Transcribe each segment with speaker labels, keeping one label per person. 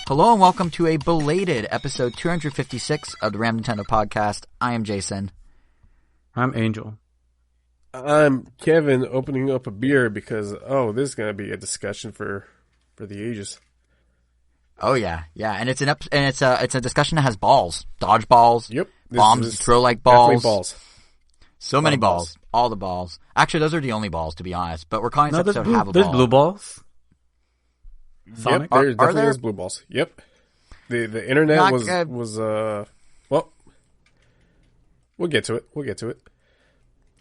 Speaker 1: Hello and welcome to a belated episode 256 of the Ram Nintendo podcast. I am Jason.
Speaker 2: I'm Angel.
Speaker 3: I'm Kevin, opening up a beer because, this is going to be a discussion for the ages.
Speaker 1: Oh yeah, and it's a discussion that has balls, dodge balls, bombs, throw like balls,
Speaker 3: definitely balls.
Speaker 1: So many balls, all the balls. Actually, those are the only balls, to be honest. But we're calling this episode "Have a Ball."
Speaker 2: There's blue balls.
Speaker 3: Sonic? Yep, there definitely is blue balls. Yep. The internet was we'll get to it.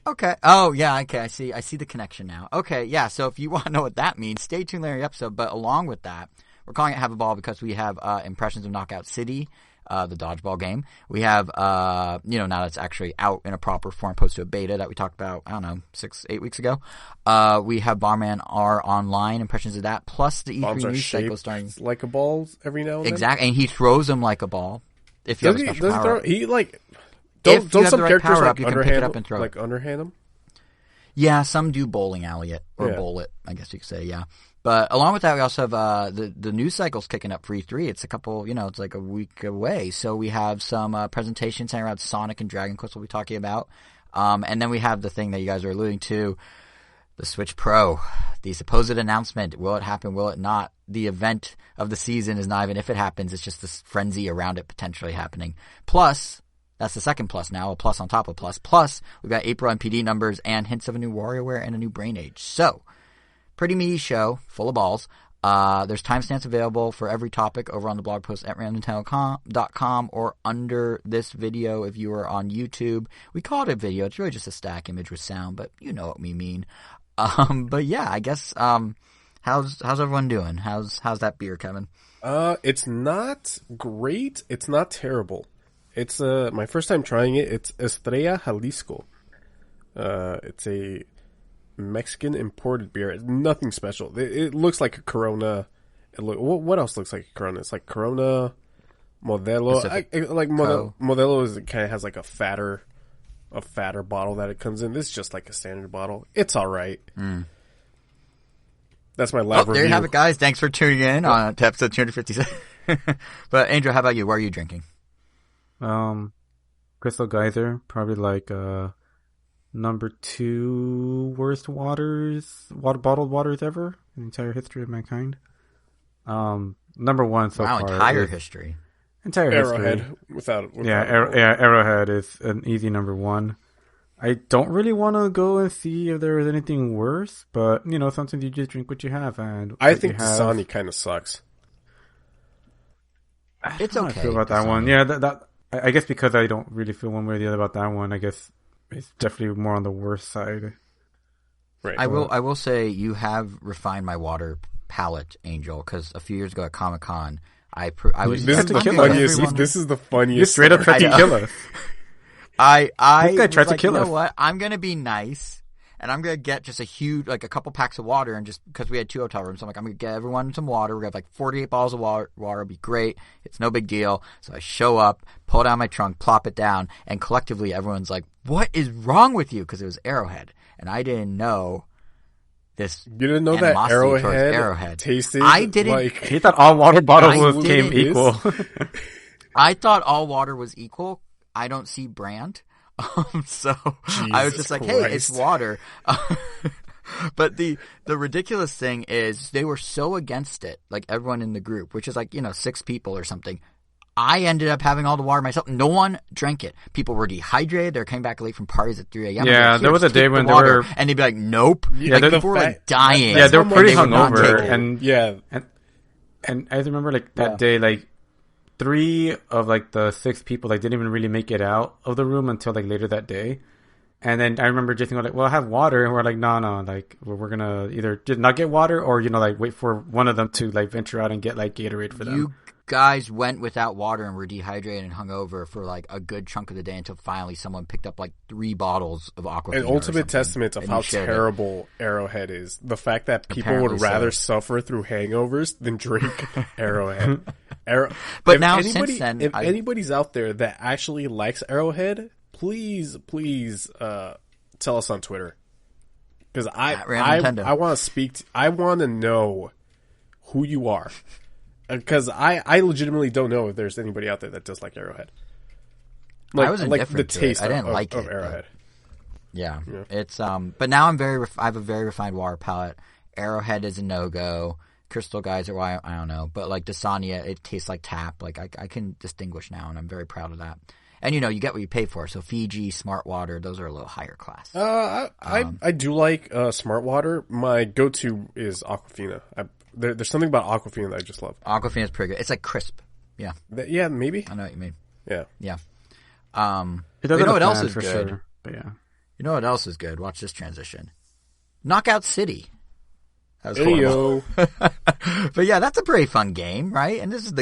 Speaker 1: Okay. Oh yeah. Okay. I see the connection now. Okay. Yeah. So if you want to know what that means, stay tuned later in the episode. But along with that, we're calling it "Have a Ball" because we have impressions of Knockout City, the dodgeball game. We have now that's actually out in a proper form, post to a beta that we talked about, 6-8 weeks ago. We have Bomberman R Online, impressions of that, plus the E3 news cycle starting
Speaker 3: like a ball every now and then.
Speaker 1: Exactly, and he throws them like a ball. If you have a special power up.
Speaker 3: He like
Speaker 1: don't
Speaker 3: some
Speaker 1: right
Speaker 3: characters
Speaker 1: like you can pick it up and throw
Speaker 3: like underhand him?
Speaker 1: Yeah, some do bowling alley it or bowl it, I guess you could say. Yeah. But along with that, we also have the news cycle's kicking up for E3. It's a couple, it's like a week away. So we have some presentations around Sonic and Dragon Quest we'll be talking about. And then we have the thing that you guys are alluding to, the Switch Pro, the supposed announcement. Will it happen? Will it not? The event of the season is not even if it happens. It's just this frenzy around it potentially happening. Plus, that's the second plus now, a plus on top of plus. Plus, we've got April NPD numbers and hints of a new WarioWare and a new Brain Age. So, pretty meaty show, full of balls. There's timestamps available for every topic over on the blog post at randomnintendo.com or under this video if you are on YouTube. We call it a video. It's really just a stack image with sound, but you know what we mean. But yeah, I guess how's everyone doing? How's that beer, Kevin?
Speaker 3: It's not great. It's not terrible. It's my first time trying it. It's Estrella Jalisco. It's a Mexican imported beer. It's nothing special. It looks like a Corona. What else looks like a Corona? It's like Corona, Modelo. Modelo is kind of has like a fatter bottle that it comes in. This is just like a standard bottle. It's all right. That's my lab review.
Speaker 1: There you have it, guys. Thanks for tuning in on to episode 256. But Angel, how about you? What are you drinking?
Speaker 2: Crystal Geyser, probably like number 2 worst bottled waters ever in the entire history of mankind. Number 1 so far.
Speaker 1: Entire history.
Speaker 3: Arrowhead.
Speaker 2: Arrowhead is an easy number 1. I don't really want to go and see if there is anything worse, but sometimes you just drink what you have, and
Speaker 3: I think Dasani kind of sucks.
Speaker 1: It's okay.
Speaker 2: I feel about that one. Yeah, that I guess because I don't really feel one way or the other about that one. I guess it's definitely more on the worst side.
Speaker 1: Right. I will say you have refined my water palate, Angel, because a few years ago at Comic-Con, I was.
Speaker 3: This is the funniest.
Speaker 2: You straight up tried to kill us.
Speaker 1: I
Speaker 2: tried to kill us.
Speaker 1: You know what? I'm gonna be nice. And I'm going to get just a couple packs of water, and just because we had 2 hotel rooms, I'm like, I'm going to get everyone some water. We're going to have 48 bottles of water. It'll be great. It's no big deal. So I show up, pull down my trunk, plop it down, and collectively everyone's like, what is wrong with you? Because it was Arrowhead. And I didn't know this.
Speaker 3: You didn't know that Arrowhead tasted like...
Speaker 2: He thought all water bottles came equul.
Speaker 1: I thought all water was equal. I don't see brand. So Jesus I was just like, Christ. Hey, it's water. But the ridiculous thing is they were so against it, like everyone in the group, which is 6 people or something. I ended up having all the water myself. No one drank it. People were dehydrated. They came back late from parties at 3 a.m.
Speaker 2: Yeah, there was a day when they were...
Speaker 1: And they'd be like, nope.
Speaker 3: Yeah,
Speaker 1: people were dying.
Speaker 2: Yeah, they were pretty hungover. And I remember that day, 3 of the 6 people didn't even really make it out of the room until later that day. And then I remember Jason going well, I have water, and we're like, no, we're gonna either just not get water or wait for one of them to venture out and get Gatorade for them.
Speaker 1: You guys went without water and were dehydrated and hungover for a good chunk of the day until finally someone picked up 3 bottles of Aquafina.
Speaker 3: An ultimate testament of how terrible Arrowhead is. The fact that people would rather suffer through hangovers than drink Arrowhead.
Speaker 1: But now, since then,
Speaker 3: if anybody's out there that actually likes Arrowhead, please tell us on Twitter, because I want to speak. I want to know who you are. Because I legitimately don't know if there's anybody out there that does like Arrowhead.
Speaker 1: I was
Speaker 3: like
Speaker 1: indifferent
Speaker 3: the
Speaker 1: to it.
Speaker 3: taste
Speaker 1: I didn't
Speaker 3: of,
Speaker 1: like
Speaker 3: of
Speaker 1: it,
Speaker 3: Arrowhead.
Speaker 1: Yeah, it's but now I have a very refined water palate. Arrowhead is a no-go. Crystal Guys are why I don't know, but like Dasania, it tastes like tap. Like I can distinguish now, and I'm very proud of that. And you get what you pay for. So Fiji, Smart Water, those are a little higher class.
Speaker 3: I do like Smart Water. My go-to is Aquafina. There's something about Aquafina that I just love.
Speaker 1: Aquafina is pretty good. It's like crisp. Yeah.
Speaker 3: Yeah, maybe.
Speaker 1: I know what you mean.
Speaker 3: Yeah.
Speaker 1: Yeah.
Speaker 2: It doesn't
Speaker 1: you know what else
Speaker 2: bad
Speaker 1: is
Speaker 2: for
Speaker 1: good?
Speaker 2: sure, but yeah.
Speaker 1: You know what else is good? Watch this transition. Knockout City. That was
Speaker 3: Hey,
Speaker 1: horrible.
Speaker 3: yo.
Speaker 1: But yeah, that's a pretty fun game, right? And this is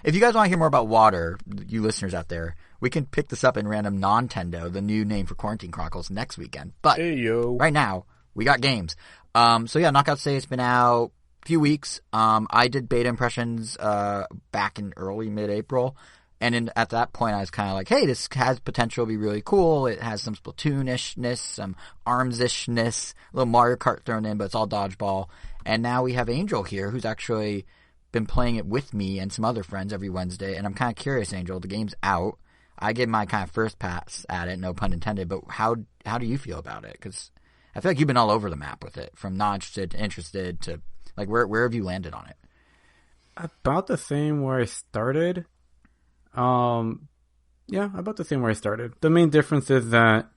Speaker 1: if you guys want to hear more about water, you listeners out there, we can pick this up in random Nintendo, the new name for Quarantine Chronicles, next weekend. But
Speaker 3: Hey, yo.
Speaker 1: right now, we got games. So yeah, Knockout City's been out a few weeks. I did beta impressions back in early mid-April. And at that point, I was kind of like, hey, this has potential to be really cool. It has some Splatoon-ishness, some ARMS-ishness, a little Mario Kart thrown in, but it's all dodgeball. And now we have Angel here, who's actually been playing it with me and some other friends every Wednesday. And I'm kind of curious, Angel. The game's out. I gave my kind of first pass at it, no pun intended. But how do you feel about it? Because I feel like you've been all over the map with it, from not interested to interested to, like, where have you landed on it?
Speaker 2: About the same where I started. Yeah, about the same where I started. The main difference is that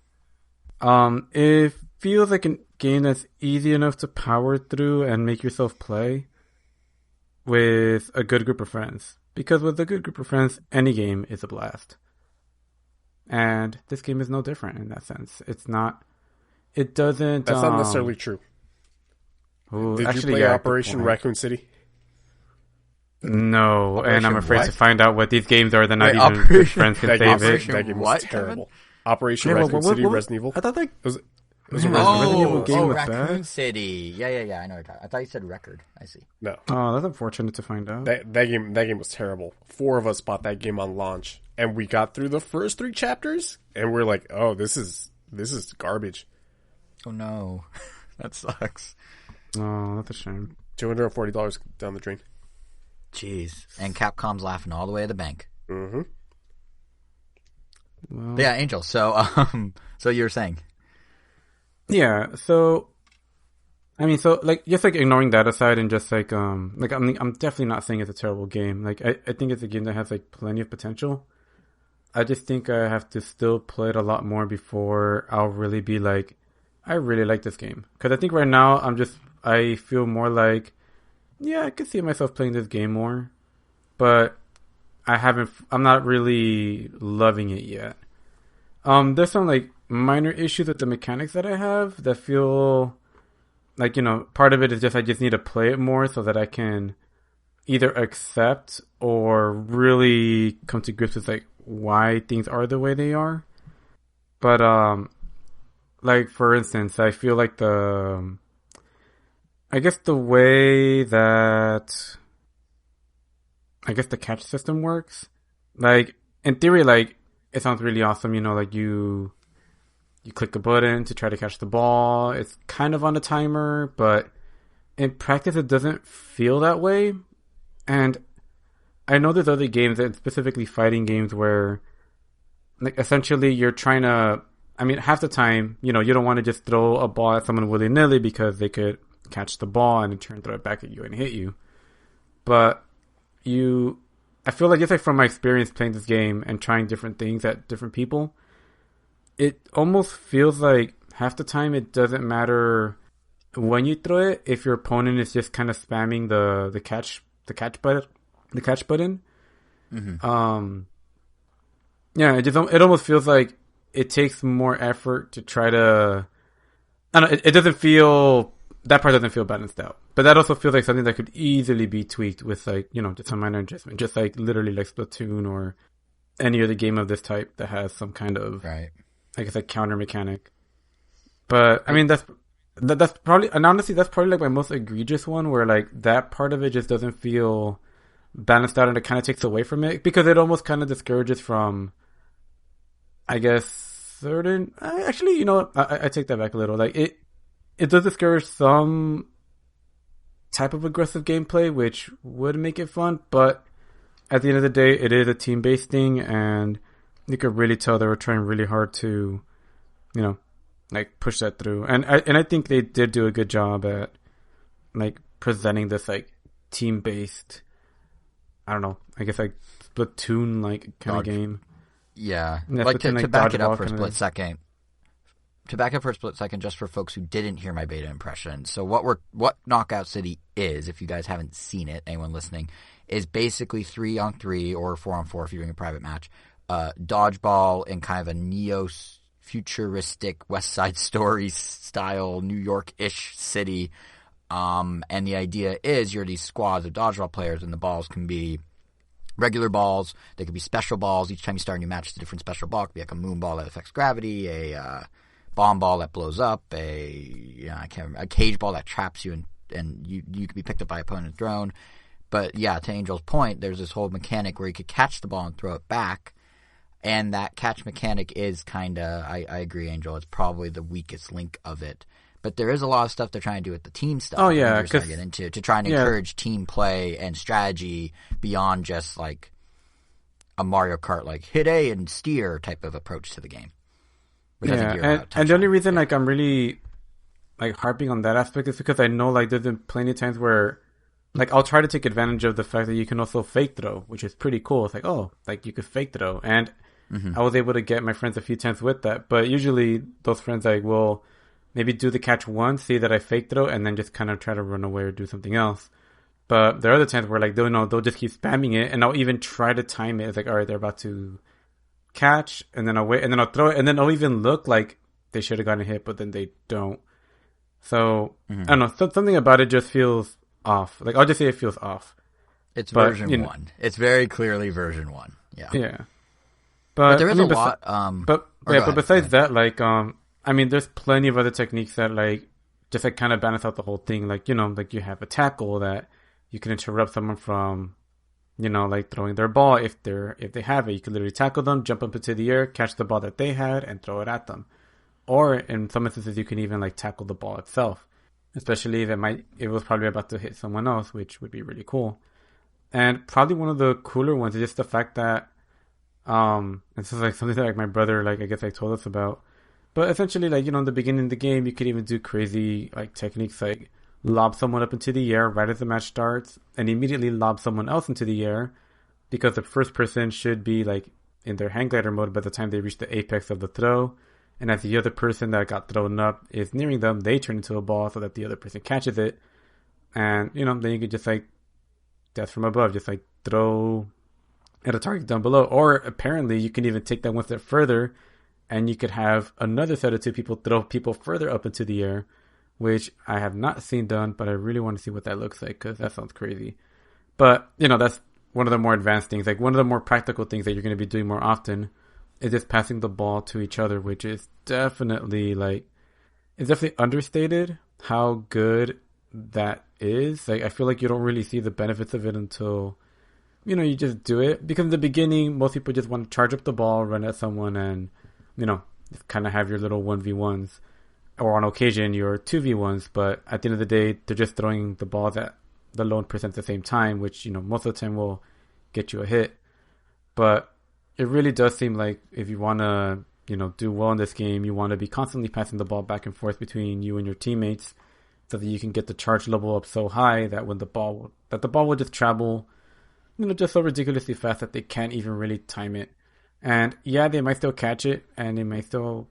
Speaker 2: it feels like a game that's easy enough to power through and make yourself play with a good group of friends. Because with a good group of friends, any game is a blast. And this game is no different in that sense. It's not. It doesn't.
Speaker 3: That's not necessarily true.
Speaker 2: Ooh,
Speaker 3: Did
Speaker 2: actually,
Speaker 3: you play
Speaker 2: yeah,
Speaker 3: Operation Raccoon City?
Speaker 2: No, and I'm afraid
Speaker 1: what?
Speaker 2: to find out what these games are. They're not even
Speaker 1: Operation-
Speaker 2: good friends can
Speaker 3: That
Speaker 2: save
Speaker 3: game
Speaker 2: it.
Speaker 3: was
Speaker 1: what,
Speaker 3: terrible.
Speaker 1: Kevin?
Speaker 3: Operation
Speaker 2: Yeah,
Speaker 3: Raccoon City,
Speaker 2: what-
Speaker 3: Resident Evil.
Speaker 2: I thought that.
Speaker 3: It was a
Speaker 2: Man,
Speaker 3: Resident
Speaker 2: Resident Evil
Speaker 3: Evil
Speaker 2: game was
Speaker 1: Raccoon
Speaker 2: bad?
Speaker 1: City. Yeah. I know what you're talking. I thought you said record. I see.
Speaker 3: No,
Speaker 2: Oh, that's unfortunate to find out.
Speaker 3: that game was terrible. 4 of us bought that game on launch, and we got through the first 3 chapters, and we're like, "Oh, this is garbage."
Speaker 1: Oh no, that sucks.
Speaker 2: Oh, that's a shame.
Speaker 3: $240 down the drain.
Speaker 1: Jeez. And Capcom's laughing all the way to the bank.
Speaker 3: Mm-hmm.
Speaker 2: Well,
Speaker 1: But yeah, Angel. So, so you were saying?
Speaker 2: yeah. So, I mean, so like just like ignoring that aside and just like I'm definitely not saying it's a terrible game. Like I think it's a game that has like plenty of potential. I just think I have to still play it a lot more before I'll really be like, I really like this game. Because I think right now I feel more like, yeah, I could see myself playing this game more, but I'm not really loving it yet. There's some like minor issues with the mechanics that I have that feel like, part of it is just I just need to play it more so that I can either accept or really come to grips with like why things are the way they are. But like for instance, I feel like I guess the way that the catch system works, like in theory, like it sounds really awesome. Like you click a button to try to catch the ball. It's kind of on a timer, but in practice, it doesn't feel that way. And I know there's other games, and specifically fighting games, where like essentially you're trying to. I mean, half the time, you don't want to just throw a ball at someone willy-nilly because they could catch the ball and in turn throw it back at you and hit you. But I feel like just like from my experience playing this game and trying different things at different people, it almost feels like half the time it doesn't matter when you throw it if your opponent is just kind of spamming the catch button.
Speaker 1: Mm-hmm.
Speaker 2: Yeah, it almost feels like it takes more effort to try to. I don't know. It doesn't feel. That part doesn't feel balanced out. But that also feels like something that could easily be tweaked with like, just some minor adjustment. Just like literally like Splatoon or any other game of this type that has some kind of,
Speaker 1: Right.
Speaker 2: I guess, like counter mechanic. But I mean, that's probably, and honestly, that's probably like my most egregious one where like that part of it just doesn't feel balanced out and it kind of takes away from it because it almost kind of discourages from, I guess, certain, actually, I take that back a little. Like it does discourage some type of aggressive gameplay, which would make it fun. But at the end of the day, it is a team-based thing, and you could really tell they were trying really hard to, you know, like push that through. And I think they did do a good job at like presenting this like team-based, I don't know, I guess like Splatoon like kind of game.
Speaker 1: Yeah, like to back it up for a split second. To back up for a split second, just for folks who didn't hear my beta impression. So what Knockout City is, if you guys haven't seen it, anyone listening, is basically 3-on-3 or 4-on-4 if you're doing a private match. Dodgeball in kind of a neo-futuristic West Side Story style New York-ish city. And the idea is you're these squads of dodgeball players, and the balls can be regular balls. They could be special balls. Each time you start a new match, it's a different special ball. It could be like a moon ball that affects gravity, a bomb ball that blows up, a cage ball that traps you, and you could be picked up by opponent's drone. But yeah, to Angel's point, there's this whole mechanic where you could catch the ball and throw it back. And that catch mechanic is kind of, I agree, Angel, it's probably the weakest link of it. But there is a lot of stuff they're trying to do with the team stuff.
Speaker 2: Oh, yeah.
Speaker 1: To get into, to try and encourage team play and strategy beyond just like a Mario Kart, like hit A and steer type of approach to the game.
Speaker 2: And the only reason like I'm really like harping on that aspect is because I know like there's been plenty of times where like I'll try to take advantage of the fact that you can also fake throw, which is pretty cool. It's like, oh, like you could fake throw. And I was able to get my friends a few times with that. But usually those friends like will maybe do the catch once, see that I fake throw, and then just kind of try to run away or do something else. But there are other times where like they'll just keep spamming it, and I'll even try to time it. It's like, all right, they're about to catch, and then I'll wait, and then I'll throw it, and then I'll even look like they should have gotten hit, but then they don't. So I don't know, something about it just feels off. Like I'll just say it feels off.
Speaker 1: It's version 1. It's very clearly version 1. Yeah.
Speaker 2: Yeah.
Speaker 1: But there is a lot.
Speaker 2: But besides that, like I mean, there's plenty of other techniques that like just like kind of balance out the whole thing. Like, you know, like you have a tackle that you can interrupt someone from, you know, like throwing their ball. If they have it, you can literally tackle them, jump up into the air, catch the ball that they had, and throw it at them. Or in some instances, you can even like tackle the ball itself, especially if it was probably about to hit someone else, which would be really cool. And probably one of the cooler ones is just the fact that this is like something that like my brother like I guess like told us about. But essentially, like, you know, in the beginning of the game, you could even do crazy like techniques like lob someone up into the air right as the match starts, and immediately lob someone else into the air, because the first person should be like in their hang glider mode by the time they reach the apex of the throw. And as the other person that got thrown up is nearing them, they turn into a ball so that the other person catches it. And, you know, then you could just like death from above, just like throw at a target down below. Or apparently you can even take that one step further, and you could have another set of two people throw people further up into the air, which I have not seen done, but I really want to see what that looks like, because that sounds crazy. But, you know, that's one of the more advanced things. Like, one of the more practical things that you're going to be doing more often is just passing the ball to each other, which is definitely, like, it's definitely understated how good that is. Like, I feel like you don't really see the benefits of it until, you know, you just do it. Because in the beginning, most people just want to charge up the ball, run at someone, and, you know, just kind of have your little 1v1s. Or on occasion, your 2v1s. But at the end of the day, they're just throwing the ball that the lone person at the same time, which, you know, most of the time will get you a hit. But it really does seem like if you want to, you know, do well in this game, you want to be constantly passing the ball back and forth between you and your teammates, so that you can get the charge level up so high that when the ball will just travel, you know, just so ridiculously fast that they can't even really time it. And yeah, they might still catch it, and it might still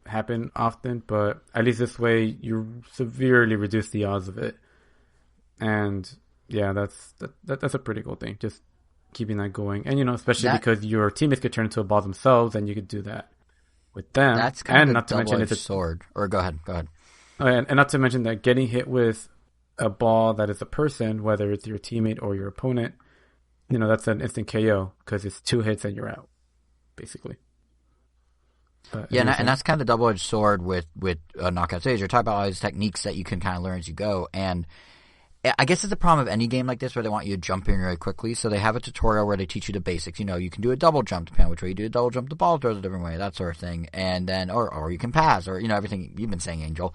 Speaker 2: happen often, but at least this way you severely reduce the odds of it. And yeah, that's a pretty cool thing, just keeping that going. And, you know, especially because your teammates could turn into a ball themselves, and you could do that with them.
Speaker 1: That's kind of a double-edged sword. Or go ahead.
Speaker 2: Oh, and not to mention that getting hit with a ball that is a person, whether it's your teammate or your opponent, you know, that's an instant KO, because it's 2 hits and you're out, basically. But
Speaker 1: yeah, and that's kind of the double-edged sword with Knockout Stage. You're talking about all these techniques that you can kind of learn as you go, and I guess it's the problem of any game like this where they want you to jump in really quickly. So they have a tutorial where they teach you the basics. You know, you can do a double jump, depending on which way you do a double jump, the ball throws a different way, that sort of thing. And then, or you can pass, or, you know, everything you've been saying, Angel.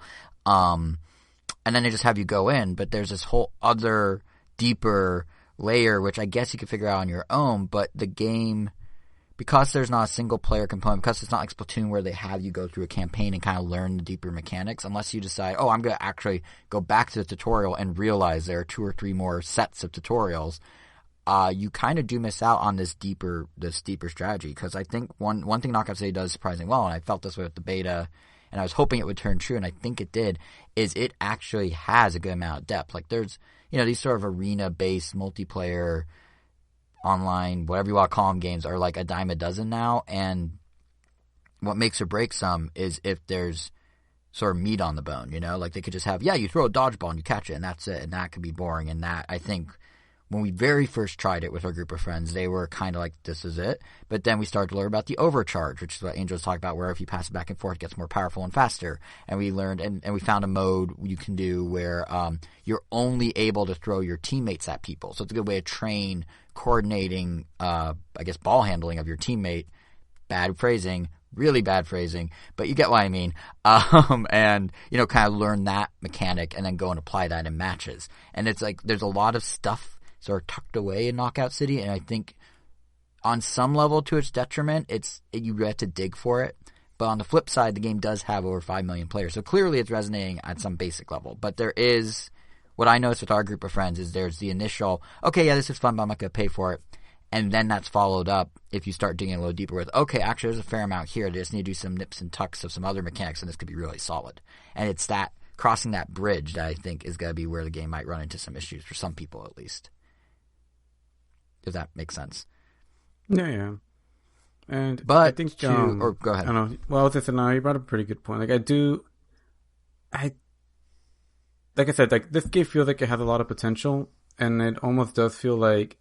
Speaker 1: and then they just have you go in. But there's this whole other deeper layer, which I guess you could figure out on your own. But the game, because there's not a single player component, because it's not like Splatoon where they have you go through a campaign and kind of learn the deeper mechanics, unless you decide, I'm going to actually go back to the tutorial and realize there are 2 or 3 more sets of tutorials. You kind of do miss out on this deeper strategy, because I think one thing Knockout City does surprisingly well, and I felt this way with the beta, and I was hoping it would turn true, and I think it did, is it actually has a good amount of depth. Like there's, these sort of arena-based multiplayer, online, whatever you want to call them, games are like a dime a dozen now, and what makes or breaks some is if there's sort of meat on the bone, like they could just have, you throw a dodgeball and you catch it, and that's it, and that could be boring, and that, I think, when we very first tried it with our group of friends, they were kind of like, this is it. But then we started to learn about the overcharge, which is what Angel was talking about, where if you pass it back and forth, it gets more powerful and faster. And we learned, and we found a mode you can do where you're only able to throw your teammates at people. So it's a good way to train coordinating, ball handling of your teammate. Bad phrasing. Really bad phrasing, but you get what I mean. And, kind of learn that mechanic and then go and apply that in matches. And it's like, there's a lot of stuff sort of tucked away in Knockout City, and I think on some level to its detriment, you have to dig for it. But on the flip side, the game does have over 5 million players, so clearly it's resonating at some basic level. But there is, what I noticed with our group of friends is there's the initial, this is fun, but I'm not going to pay for it. And then that's followed up if you start digging a little deeper with, actually there's a fair amount here. They just need to do some nips and tucks of some other mechanics, and this could be really solid. And it's that, crossing that bridge that I think is going to be where the game might run into some issues, for some people at least. If that makes sense.
Speaker 2: Yeah. And
Speaker 1: but
Speaker 2: I think
Speaker 1: or go ahead.
Speaker 2: I don't know. Well, you brought up a pretty good point. Like I said, like this game feels like it has a lot of potential, and it almost does feel like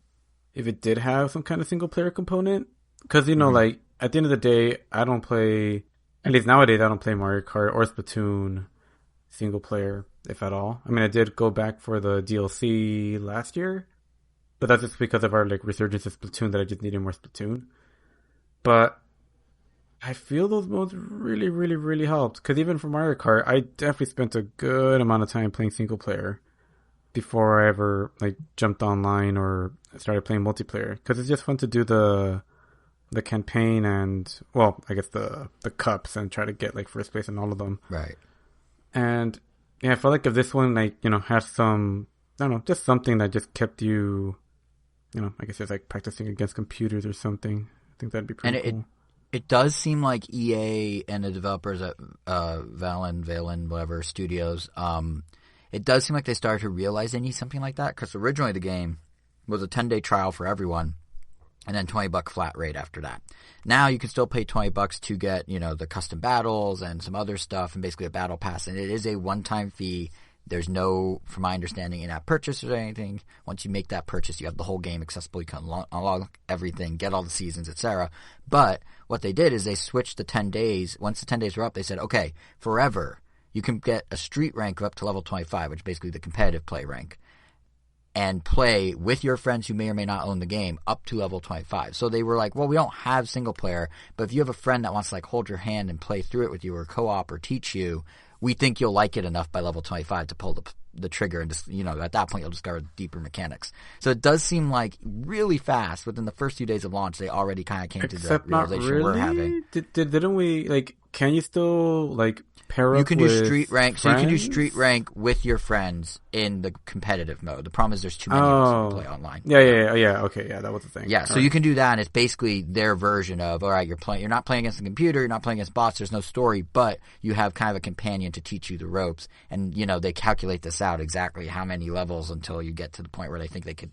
Speaker 2: if it did have some kind of single player component, because like at the end of the day, I don't play, at least nowadays, I don't play Mario Kart or Splatoon single player, if at all. I mean, I did go back for the DLC last year. But that's just because of our resurgence of Splatoon, that I just needed more Splatoon. But I feel those modes really, really, really helped. Because even for Mario Kart, I definitely spent a good amount of time playing single player before I ever jumped online or started playing multiplayer. Because it's just fun to do the campaign and, well, I guess the cups and try to get first place in all of them.
Speaker 1: Right.
Speaker 2: And yeah, I felt like if this one has some, I don't know, just something that just kept you, I guess it's practicing against computers or something. I think that'd be pretty cool.
Speaker 1: It does seem like EA and the developers at Valen, whatever studios, it does seem like they started to realize they need something like that, because originally the game was a 10-day trial for everyone, and then $20 flat rate after that. Now you can still pay $20 to get, the custom battles and some other stuff, and basically a battle pass, and it is a one-time fee. There's no, from my understanding, in-app purchase or anything. Once you make that purchase, you have the whole game accessible. You can unlock everything, get all the seasons, etc. But what they did is they switched the 10 days. Once the 10 days were up, they said, okay, forever, you can get a street rank up to level 25, which is basically the competitive play rank, and play with your friends who may or may not own the game up to level 25. So they were like, well, we don't have single player, but if you have a friend that wants to hold your hand and play through it with you or co-op or teach you, we think you'll like it enough by level 25 to pull the trigger, and just, at that point you'll discover deeper mechanics. So it does seem like really fast, within the first few days of launch, they already kind of came to the realization we're having.
Speaker 2: Didn't we, can you still, pair up
Speaker 1: You can do
Speaker 2: with
Speaker 1: street rank,
Speaker 2: friends?
Speaker 1: so you can do street rank with your friends in the competitive mode. The problem is there's too many of us to play online.
Speaker 2: Yeah, okay, that was the thing.
Speaker 1: Yeah, so you can do that, and it's basically their version of, all right, you're not playing against the computer, you're not playing against bots, there's no story, but you have kind of a companion to teach you the ropes, and, they calculate this out exactly how many levels until you get to the point where they think they could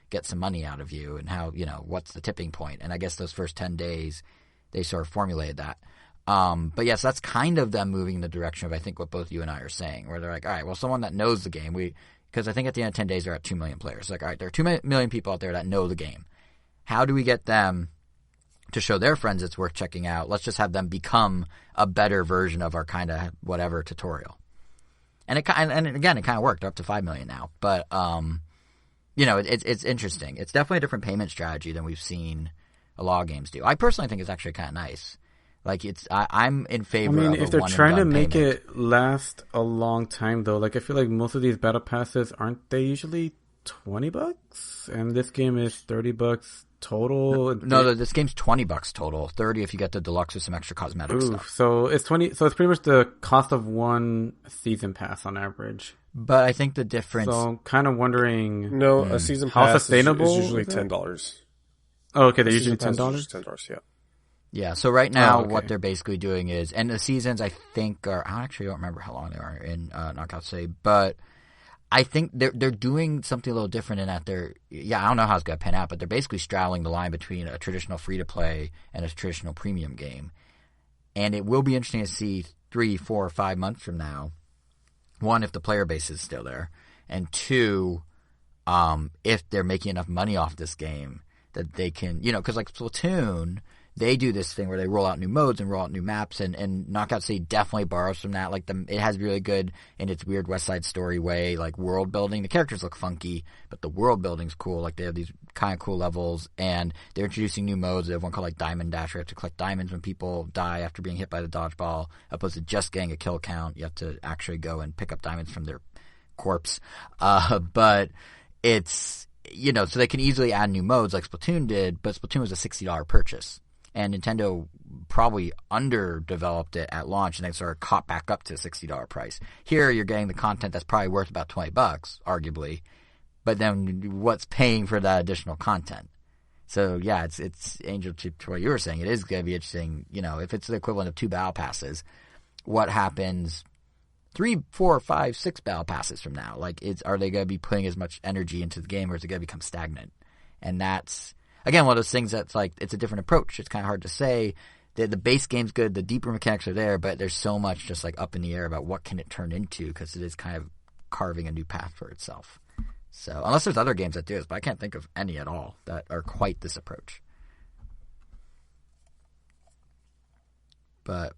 Speaker 1: get some money out of you, and how, what's the tipping point. And I guess those first 10 days, they sort of formulated that. But yes, that's kind of them moving in the direction of, I think, what both you and I are saying, where they're like, all right, well, someone that knows the game, because I think at the end of 10 days, they're at 2 million players. Like, all right, there are 2 million people out there that know the game. How do we get them to show their friends it's worth checking out? Let's just have them become a better version of our kind of whatever tutorial. And again, it kind of worked. They're up to 5 million now. But, it's interesting. It's definitely a different payment strategy than we've seen a lot of games do. I personally think it's actually kind of nice. Like I'm in
Speaker 2: I
Speaker 1: favor
Speaker 2: mean,
Speaker 1: of
Speaker 2: if
Speaker 1: a
Speaker 2: they're
Speaker 1: one and
Speaker 2: trying to
Speaker 1: done
Speaker 2: make
Speaker 1: payment.
Speaker 2: it last a long time, though, like I feel like most of these battle passes aren't they usually $20, and this game is $30 total.
Speaker 1: No, this game's $20 total. 30 if you get the deluxe with some extra cosmetic stuff.
Speaker 2: So it's 20. So it's pretty much the cost of one season pass on average.
Speaker 1: But I think the difference.
Speaker 2: So I'm kind of wondering.
Speaker 3: No, a season
Speaker 2: How
Speaker 3: pass
Speaker 2: sustainable
Speaker 3: is usually
Speaker 2: is it?
Speaker 3: $10.
Speaker 2: Oh, okay, they're
Speaker 3: A
Speaker 2: usually
Speaker 3: season pass is
Speaker 2: $10.
Speaker 3: just $10, yeah.
Speaker 1: Yeah, so right now
Speaker 2: okay.
Speaker 1: what they're basically doing is, and the seasons I think are, I actually don't remember how long they are in Knockout City, but I think they're doing something a little different in that I don't know how it's going to pan out, but they're basically straddling the line between a traditional free-to-play and a traditional premium game. And it will be interesting to see 3, 4, or 5 months from now, one, if the player base is still there, and two, if they're making enough money off this game that they can, because like Splatoon, they do this thing where they roll out new modes and roll out new maps, and Knockout City definitely borrows from that. Like it has really good, in its weird West Side Story way, like world building. The characters look funky, but the world building's cool. Like they have these kind of cool levels, and they're introducing new modes. They have one called like Diamond Dash, where you have to collect diamonds when people die after being hit by the dodgeball, opposed to just getting a kill count. You have to actually go and pick up diamonds from their corpse. But it's, so they can easily add new modes like Splatoon did, but Splatoon was a $60 purchase. And Nintendo probably underdeveloped it at launch, and they sort of caught back up to a $60 price. Here, you're getting the content that's probably worth about $20, arguably. But then, what's paying for that additional content? So yeah, it's Angel, to what you were saying. It is going to be interesting. If it's the equivalent of 2 battle passes, what happens 3, 4, 5, 6 battle passes from now? Like, are they going to be putting as much energy into the game, or is it going to become stagnant? And that's, again, one of those things that's like, it's a different approach. It's kind of hard to say. The base game's good, the deeper mechanics are there, but there's so much just like up in the air about what can it turn into, because it is kind of carving a new path for itself. So, unless there's other games that do this, but I can't think of any at all that are quite this approach. But,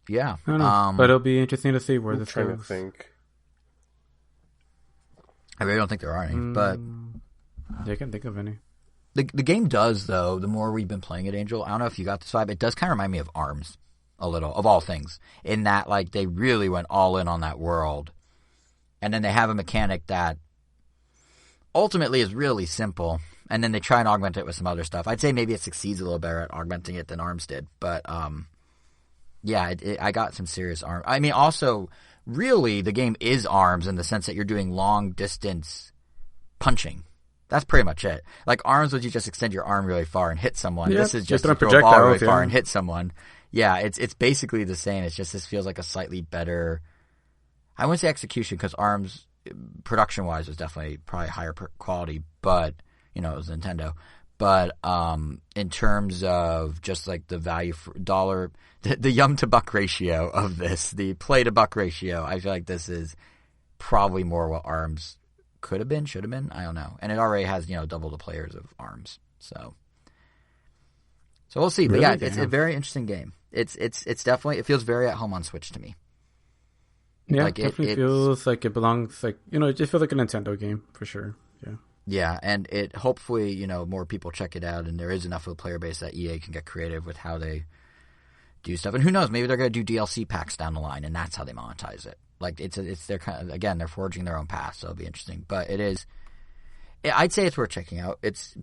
Speaker 1: yeah.
Speaker 2: I don't know. But it'll be interesting to see where this
Speaker 3: trying
Speaker 2: goes.
Speaker 3: to think.
Speaker 1: I really don't think there are any, but
Speaker 2: I can't think of any.
Speaker 1: The game does, though, the more we've been playing it, Angel, I don't know if you got this vibe, it does kind of remind me of ARMS a little, of all things, in that, like, they really went all in on that world. And then they have a mechanic that ultimately is really simple, and then they try and augment it with some other stuff. I'd say maybe it succeeds a little better at augmenting it than ARMS did, but yeah, I got some serious ARMS. I mean, also, really, the game is ARMS in the sense that you're doing long-distance punching. That's pretty much it. Like, ARMS was you just extend your arm really far and hit someone.
Speaker 2: Yeah,
Speaker 1: this is just
Speaker 2: throw
Speaker 1: you throw a ball really far
Speaker 2: yeah.
Speaker 1: and hit someone. Yeah, it's basically the same. It's just this feels like a slightly better, I wouldn't say execution, because ARMS, production-wise, was definitely probably higher quality, but, it was Nintendo. But in terms of just like the value for dollar, the yum to buck ratio of this, the play to buck ratio, I feel like this is probably more what ARMS could have been, should have been. I don't know. And it already has, double the players of ARMS. So we'll see. But
Speaker 2: really?
Speaker 1: Yeah, it's a very interesting game. It's definitely, it feels very at home on Switch to me.
Speaker 2: Yeah,
Speaker 1: like
Speaker 2: it definitely feels like it belongs, like, it just feels like a Nintendo game, for sure. Yeah.
Speaker 1: Yeah, and it hopefully, more people check it out, and there is enough of a player base that EA can get creative with how they do stuff. And who knows, maybe they're going to do DLC packs down the line, and that's how they monetize it. Like, it's their kind of, again, they're forging their own path, so it'll be interesting. But I'd say it's worth checking out. It's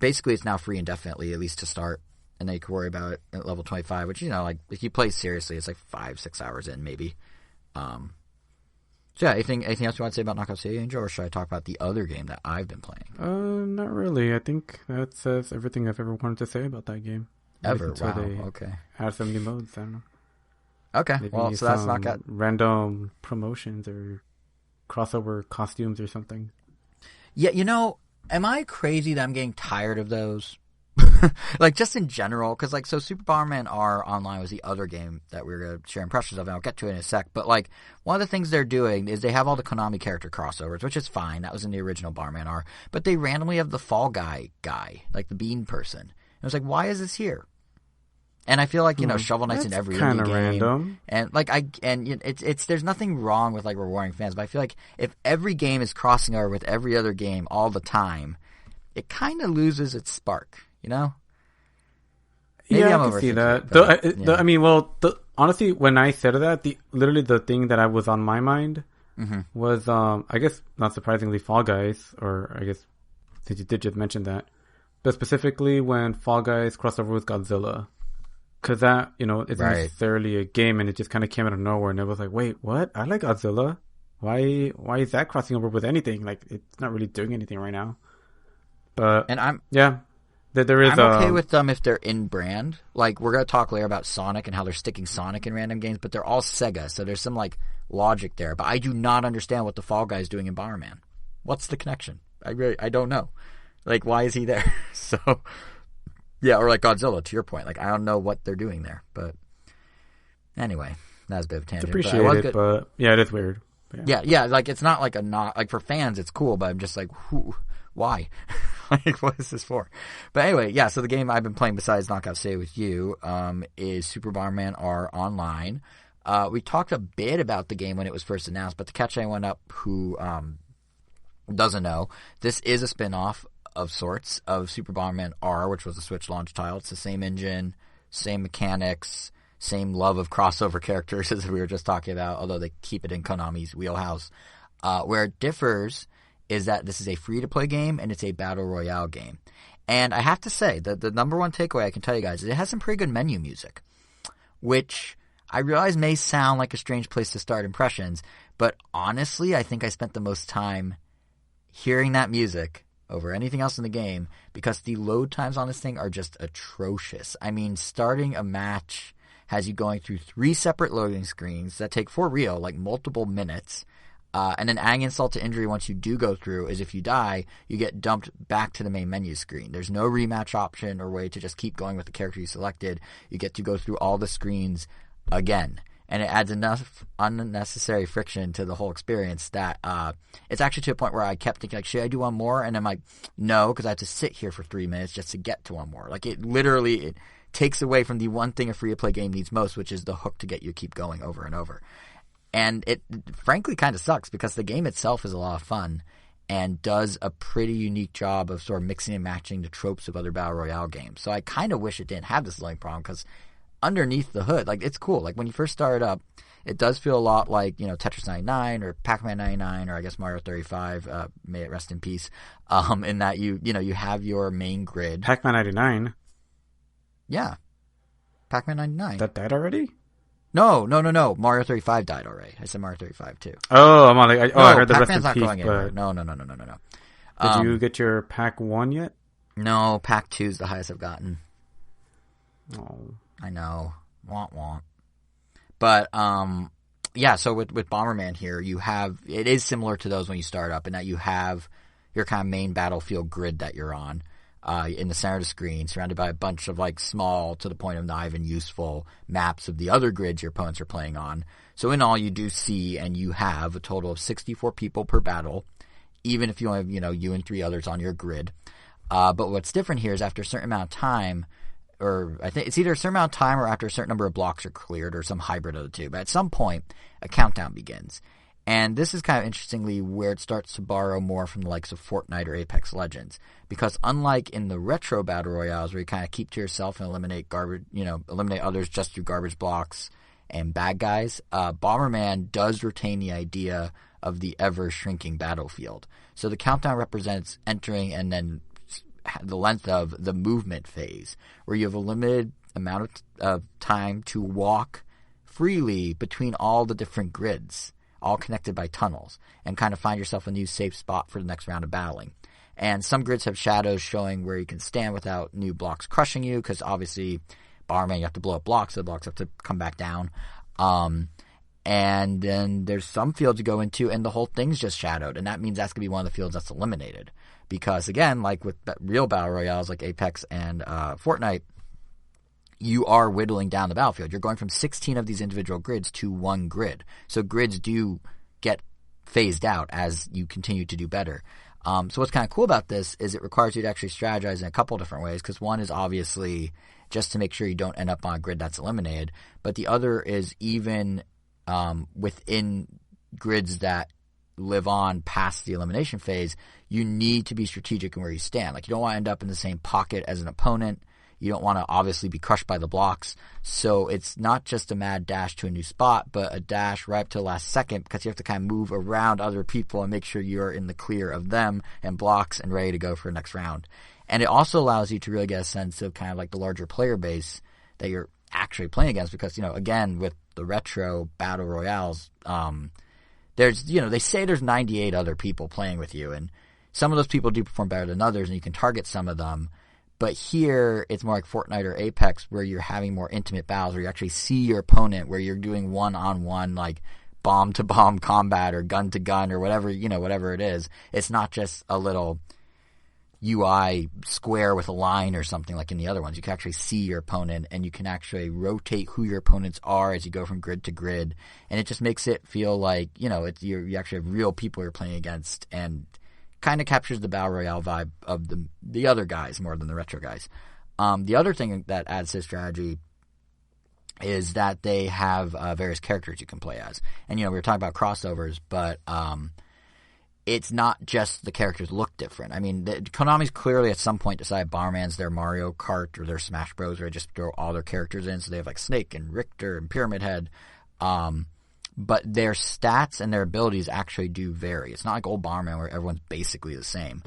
Speaker 1: now free indefinitely, at least to start, and then you can worry about it at level 25, which, like, if you play seriously, it's like 5-6 hours in, maybe. So yeah, anything else you want to say about Knockout City, Angel, or should I talk about the other game that I've been playing?
Speaker 2: Not really. I think that says everything I've ever wanted to say about that game.
Speaker 1: Ever? Wow, okay.
Speaker 2: Add some new modes, I don't know.
Speaker 1: Okay,
Speaker 2: Maybe
Speaker 1: well, so that's Knockout.
Speaker 2: Random promotions or crossover costumes or something.
Speaker 1: Yeah, am I crazy that I'm getting tired of those? Like, just in general, because, like, so Super Bomberman R Online was the other game that we were going to share impressions of, and I'll get to it in a sec, but, like, one of the things they're doing is they have all the Konami character crossovers, which is fine, that was in the original Bomberman R, but they randomly have the Fall Guy, like the bean person. And I was like, why is this here? And I feel like, Shovel Knight's in every indie game.
Speaker 2: Random.
Speaker 1: And, like, there's nothing wrong with, like, rewarding fans, but I feel like if every game is crossing over with every other game all the time, it kind of loses its spark. Maybe
Speaker 2: yeah,
Speaker 1: I'm
Speaker 2: I can see
Speaker 1: overthinking
Speaker 2: that.
Speaker 1: it, but,
Speaker 2: I mean, well, honestly, when I said that, literally the thing that I was on my mind was, I guess, not surprisingly, Fall Guys, or I guess since you did just mention that, but specifically when Fall Guys crossed over with Godzilla, because that, isn't necessarily a game, and it just kind of came out of nowhere, and it was like, wait, what? I like Godzilla. Why is that crossing over with anything? Like, it's not really doing anything right now. But there is.
Speaker 1: I'm okay with them if they're in brand. Like, we're gonna talk later about Sonic and how they're sticking Sonic in random games, but they're all Sega, so there's some like logic there. But I do not understand what the Fall Guy is doing in Bomberman. What's the connection? I don't know. Like, why is he there? So, yeah, or like Godzilla, to your point. Like, I don't know what they're doing there. But anyway, that was a bit of a tangent.
Speaker 2: Appreciate it, but yeah, it is weird.
Speaker 1: Yeah, like, it's not like like, for fans, it's cool, but I'm just like, why? Like, what is this for? But anyway, yeah, so the game I've been playing besides Knockout Stay with you is Super Bomberman R Online. We talked a bit about the game when it was first announced, but to catch anyone up who doesn't know, this is a spin-off of sorts of Super Bomberman R, which was a Switch launch title. It's the same engine, same mechanics, same love of crossover characters as we were just talking about, although they keep it in Konami's wheelhouse. Where it differs is that this is a free-to-play game and it's a battle royale game. And I have to say, the number one takeaway I can tell you guys is it has some pretty good menu music, which I realize may sound like a strange place to start impressions, but honestly, I think I spent the most time hearing that music over anything else in the game because the load times on this thing are just atrocious. I mean, starting a match has you going through 3 separate loading screens that take, for real, like multiple minutes. And then adding insult to injury once you do go through is if you die, you get dumped back to the main menu screen. There's no rematch option or way to just keep going with the character you selected. You get to go through all the screens again. And it adds enough unnecessary friction to the whole experience that it's actually to a point where I kept thinking, like, should I do one more? And I'm like, no, because I have to sit here for 3 minutes just to get to one more. Like, it takes away from the one thing a free-to-play game needs most, which is the hook to get you to keep going over and over. And it frankly kind of sucks because the game itself is a lot of fun and does a pretty unique job of sort of mixing and matching the tropes of other Battle Royale games. So I kind of wish it didn't have this loading problem because underneath the hood, like, it's cool. Like, when you first start it up, it does feel a lot like, Tetris 99 or Pac-Man 99 or I guess Mario 35, may it rest in peace, in that you have your main grid.
Speaker 2: Pac-Man 99?
Speaker 1: Yeah. Pac-Man 99.
Speaker 2: That died already?
Speaker 1: No. Mario 35 died already. I said Mario 35 too.
Speaker 2: Oh, I'm on like, I heard the
Speaker 1: Pac-Man's
Speaker 2: rest in
Speaker 1: not
Speaker 2: peace.
Speaker 1: going anywhere. No.
Speaker 2: Did you get your Pac 1 yet?
Speaker 1: No, Pac 2 is the highest I've gotten.
Speaker 2: Oh.
Speaker 1: I know. Want. But, yeah, so with Bomberman here, it is similar to those when you start up in that you have your kind of main battlefield grid that you're on. In the center of the screen, surrounded by a bunch of like small, to the point of not even useful maps of the other grids your opponents are playing on. So in all, you do see and you have a total of 64 people per battle, even if you only have, you and 3 others on your grid. But what's different here is after a certain amount of time, or I think it's either a certain amount of time or after a certain number of blocks are cleared or some hybrid of the two. But at some point, a countdown begins. And this is kind of interestingly where it starts to borrow more from the likes of Fortnite or Apex Legends. Because unlike in the retro battle royales where you kind of keep to yourself and eliminate others just through garbage blocks and bad guys, Bomberman does retain the idea of the ever-shrinking battlefield. So the countdown represents entering and then the length of the movement phase, where you have a limited amount of time to walk freely between all the different grids, all connected by tunnels, and kind of find yourself a new safe spot for the next round of battling. And some grids have shadows showing where you can stand without new blocks crushing you, because obviously, Bomberman, you have to blow up blocks, so the blocks have to come back down. And then there's some fields you go into, and the whole thing's just shadowed, and that means that's going to be one of the fields that's eliminated. Because, again, like with real battle royales like Apex and Fortnite, you are whittling down the battlefield. You're going from 16 of these individual grids to one grid. So grids do get phased out as you continue to do better. So what's kind of cool about this is it requires you to actually strategize in a couple different ways, because one is obviously just to make sure you don't end up on a grid that's eliminated, but the other is even within grids that live on past the elimination phase, you need to be strategic in where you stand. Like, you don't want to end up in the same pocket as an opponent. You don't want to obviously be crushed by the blocks. So it's not just a mad dash to a new spot, but a dash right up to the last second because you have to kind of move around other people and make sure you're in the clear of them and blocks and ready to go for the next round. And it also allows you to really get a sense of kind of like the larger player base that you're actually playing against because, again, with the retro battle royales, there's, they say there's 98 other people playing with you, and some of those people do perform better than others, and you can target some of them. But here, it's more like Fortnite or Apex, where you're having more intimate battles, where you actually see your opponent, where you're doing one-on-one, like bomb-to-bomb combat or gun-to-gun or whatever, whatever it is. It's not just a little UI square with a line or something like in the other ones. You can actually see your opponent, and you can actually rotate who your opponents are as you go from grid to grid, and it just makes it feel like you actually have real people you're playing against, and kind of captures the battle royale vibe of the other guys more than the retro guys. The other thing that adds to the strategy is that they have various characters you can play as, and we were talking about crossovers, but it's not just the characters look different. I mean, Konami's clearly at some point decided Bomberman's their Mario Kart or their Smash Bros. Where they just throw all their characters in. So they have like Snake and Richter and Pyramid Head. But their stats and their abilities actually do vary. It's not like old Bomberman where everyone's basically the same.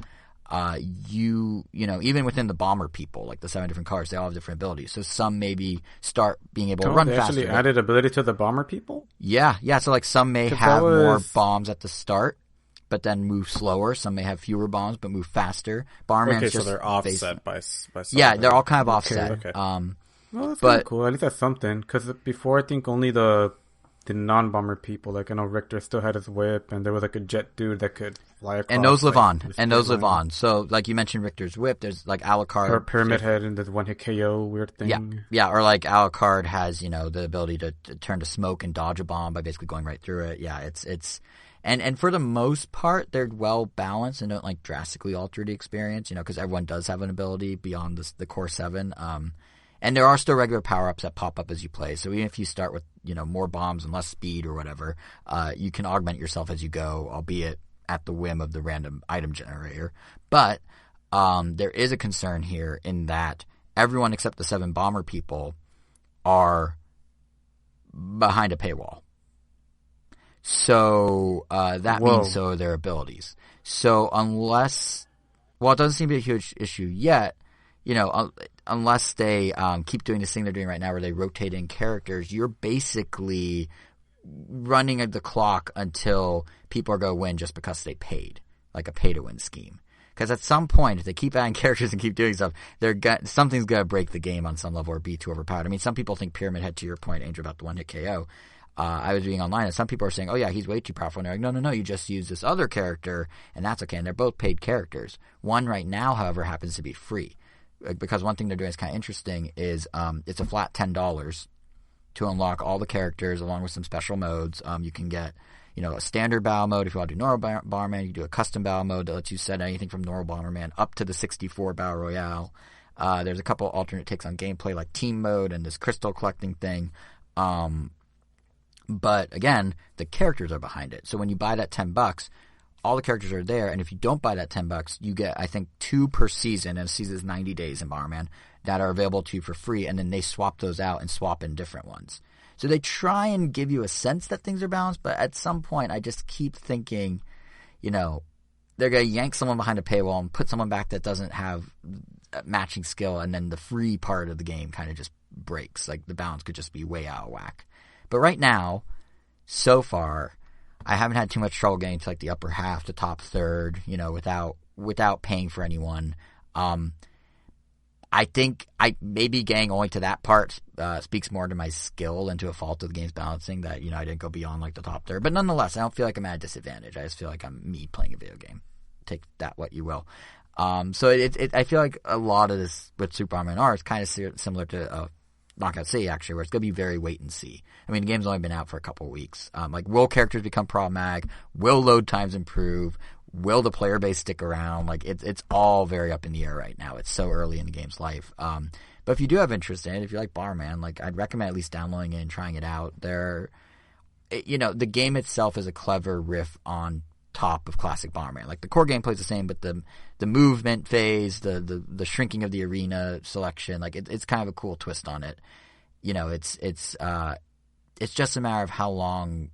Speaker 1: Even within the bomber people, like the 7 different cars, they all have different abilities. So some maybe start being able to run faster.
Speaker 2: They actually added ability to the bomber people?
Speaker 1: Yeah. So like some may have more bombs at the start, but then move slower. Some may have fewer bombs, but move faster. Bomberman's
Speaker 3: so they're offset by something.
Speaker 1: Yeah, they're all kind of offset.
Speaker 3: Okay.
Speaker 2: Well, that's kind of cool. At least that's something. Because before, I think only the non-bomber people, like, Richter still had his whip, and there was, like, a jet dude that could fly across.
Speaker 1: And those live on. So, like, you mentioned Richter's whip. There's, like, Alucard.
Speaker 2: Or Pyramid Head and the one-hit KO weird thing.
Speaker 1: Yeah, or, like, Alucard has, the ability to turn to smoke and dodge a bomb by basically going right through it. Yeah, it's... And for the most part, they're well balanced and don't like drastically alter the experience, because everyone does have an ability beyond the core 7. And there are still regular power-ups that pop up as you play. So even if you start with, more bombs and less speed or whatever, you can augment yourself as you go, albeit at the whim of the random item generator. But there is a concern here in that everyone except the 7 bomber people are behind a paywall. So that means so are their abilities. So unless, it doesn't seem to be a huge issue yet, unless they keep doing this thing they're doing right now where they rotate in characters, you're basically running the clock until people are going to win just because they paid, like a pay-to-win scheme. Because at some point, if they keep adding characters and keep doing stuff, something's going to break the game on some level or be too overpowered. I mean, some people think Pyramid Head, to your point, Angel, about the one-hit KO. I was reading online, and some people are saying, oh, yeah, he's way too powerful. And they're like, no, you just use this other character, and that's okay. And they're both paid characters. One right now, however, happens to be free. Because one thing they're doing is kind of interesting is it's a flat $10 to unlock all the characters along with some special modes. You can get, a standard battle mode if you want to do normal Bomberman. You can do a custom battle mode that lets you set anything from normal Bomberman up to the 64 Battle Royale. There's a couple alternate takes on gameplay like team mode and this crystal collecting thing. But again, the characters are behind it. So when you buy that $10, all the characters are there. And if you don't buy that $10, you get, I think, 2 per season. And a season is 90 days in Bomberman that are available to you for free. And then they swap those out and swap in different ones. So they try and give you a sense that things are balanced. But at some point, I just keep thinking, they're going to yank someone behind a paywall and put someone back that doesn't have matching skill. And then the free part of the game kind of just breaks. Like the balance could just be way out of whack. But right now, so far, I haven't had too much trouble getting to like the upper half, the top third, without paying for anyone. I think maybe getting only to that part speaks more to my skill than to a fault of the game's balancing that, I didn't go beyond like the top third. But nonetheless, I don't feel like I'm at a disadvantage. I just feel like I'm me playing a video game. Take that what you will. So I feel like a lot of this with Super Bomberman R is kind of similar to Knockout City, actually, where it's going to be very wait and see. I mean, the game's only been out for a couple of weeks. Will characters become problematic? Will load times improve? Will the player base stick around? Like, it's all very up in the air right now. It's so early in the game's life. But if you do have interest in it, if you like Bomberman, like, I'd recommend at least downloading it and trying it out. The game itself is a clever riff on top of classic Bomberman. Like the core gameplay is the same, but the movement phase, the shrinking of the arena selection, like it's kind of a cool twist on it. You know, it's just a matter of how long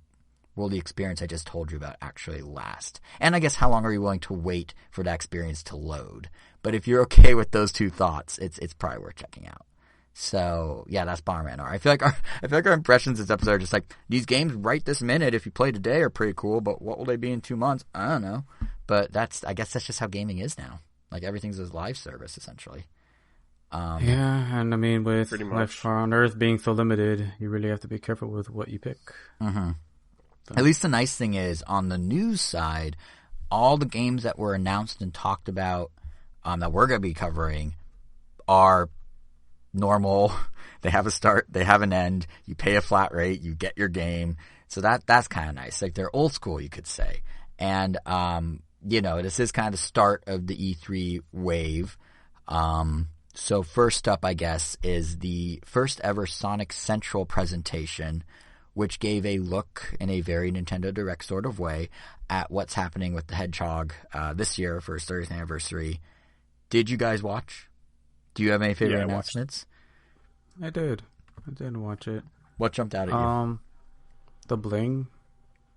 Speaker 1: will the experience I just told you about actually last, and I guess how long are you willing to wait for that experience to load. But if you're okay with those two thoughts, it's probably worth checking out. So yeah, that's Bomberman R. I feel like our impressions this episode are just like, these games right this minute, if you play today, are pretty cool, but what will they be in 2 months? I don't know. But I guess that's just how gaming is now. Like everything's a live service essentially.
Speaker 2: Yeah, and I mean, with Life on Earth being so limited, you really have to be careful with what you pick.
Speaker 1: Mm-hmm. So. At least the nice thing is, on the news side, all the games that were announced and talked about that we're going to be covering are normal. They have a start, they have an end. You pay a flat rate, you get your game. So that's kind of nice. Like they're old school, you could say. And you know, this is kind of the start of the E3 wave. So first up, I guess, is the first ever Sonic Central presentation, which gave a look in a very Nintendo Direct sort of way at what's happening with the Hedgehog this year for its 30th anniversary. Did you guys watch? Do you have any favorite announcements?
Speaker 2: I did watch it.
Speaker 1: What jumped out at you?
Speaker 2: The bling.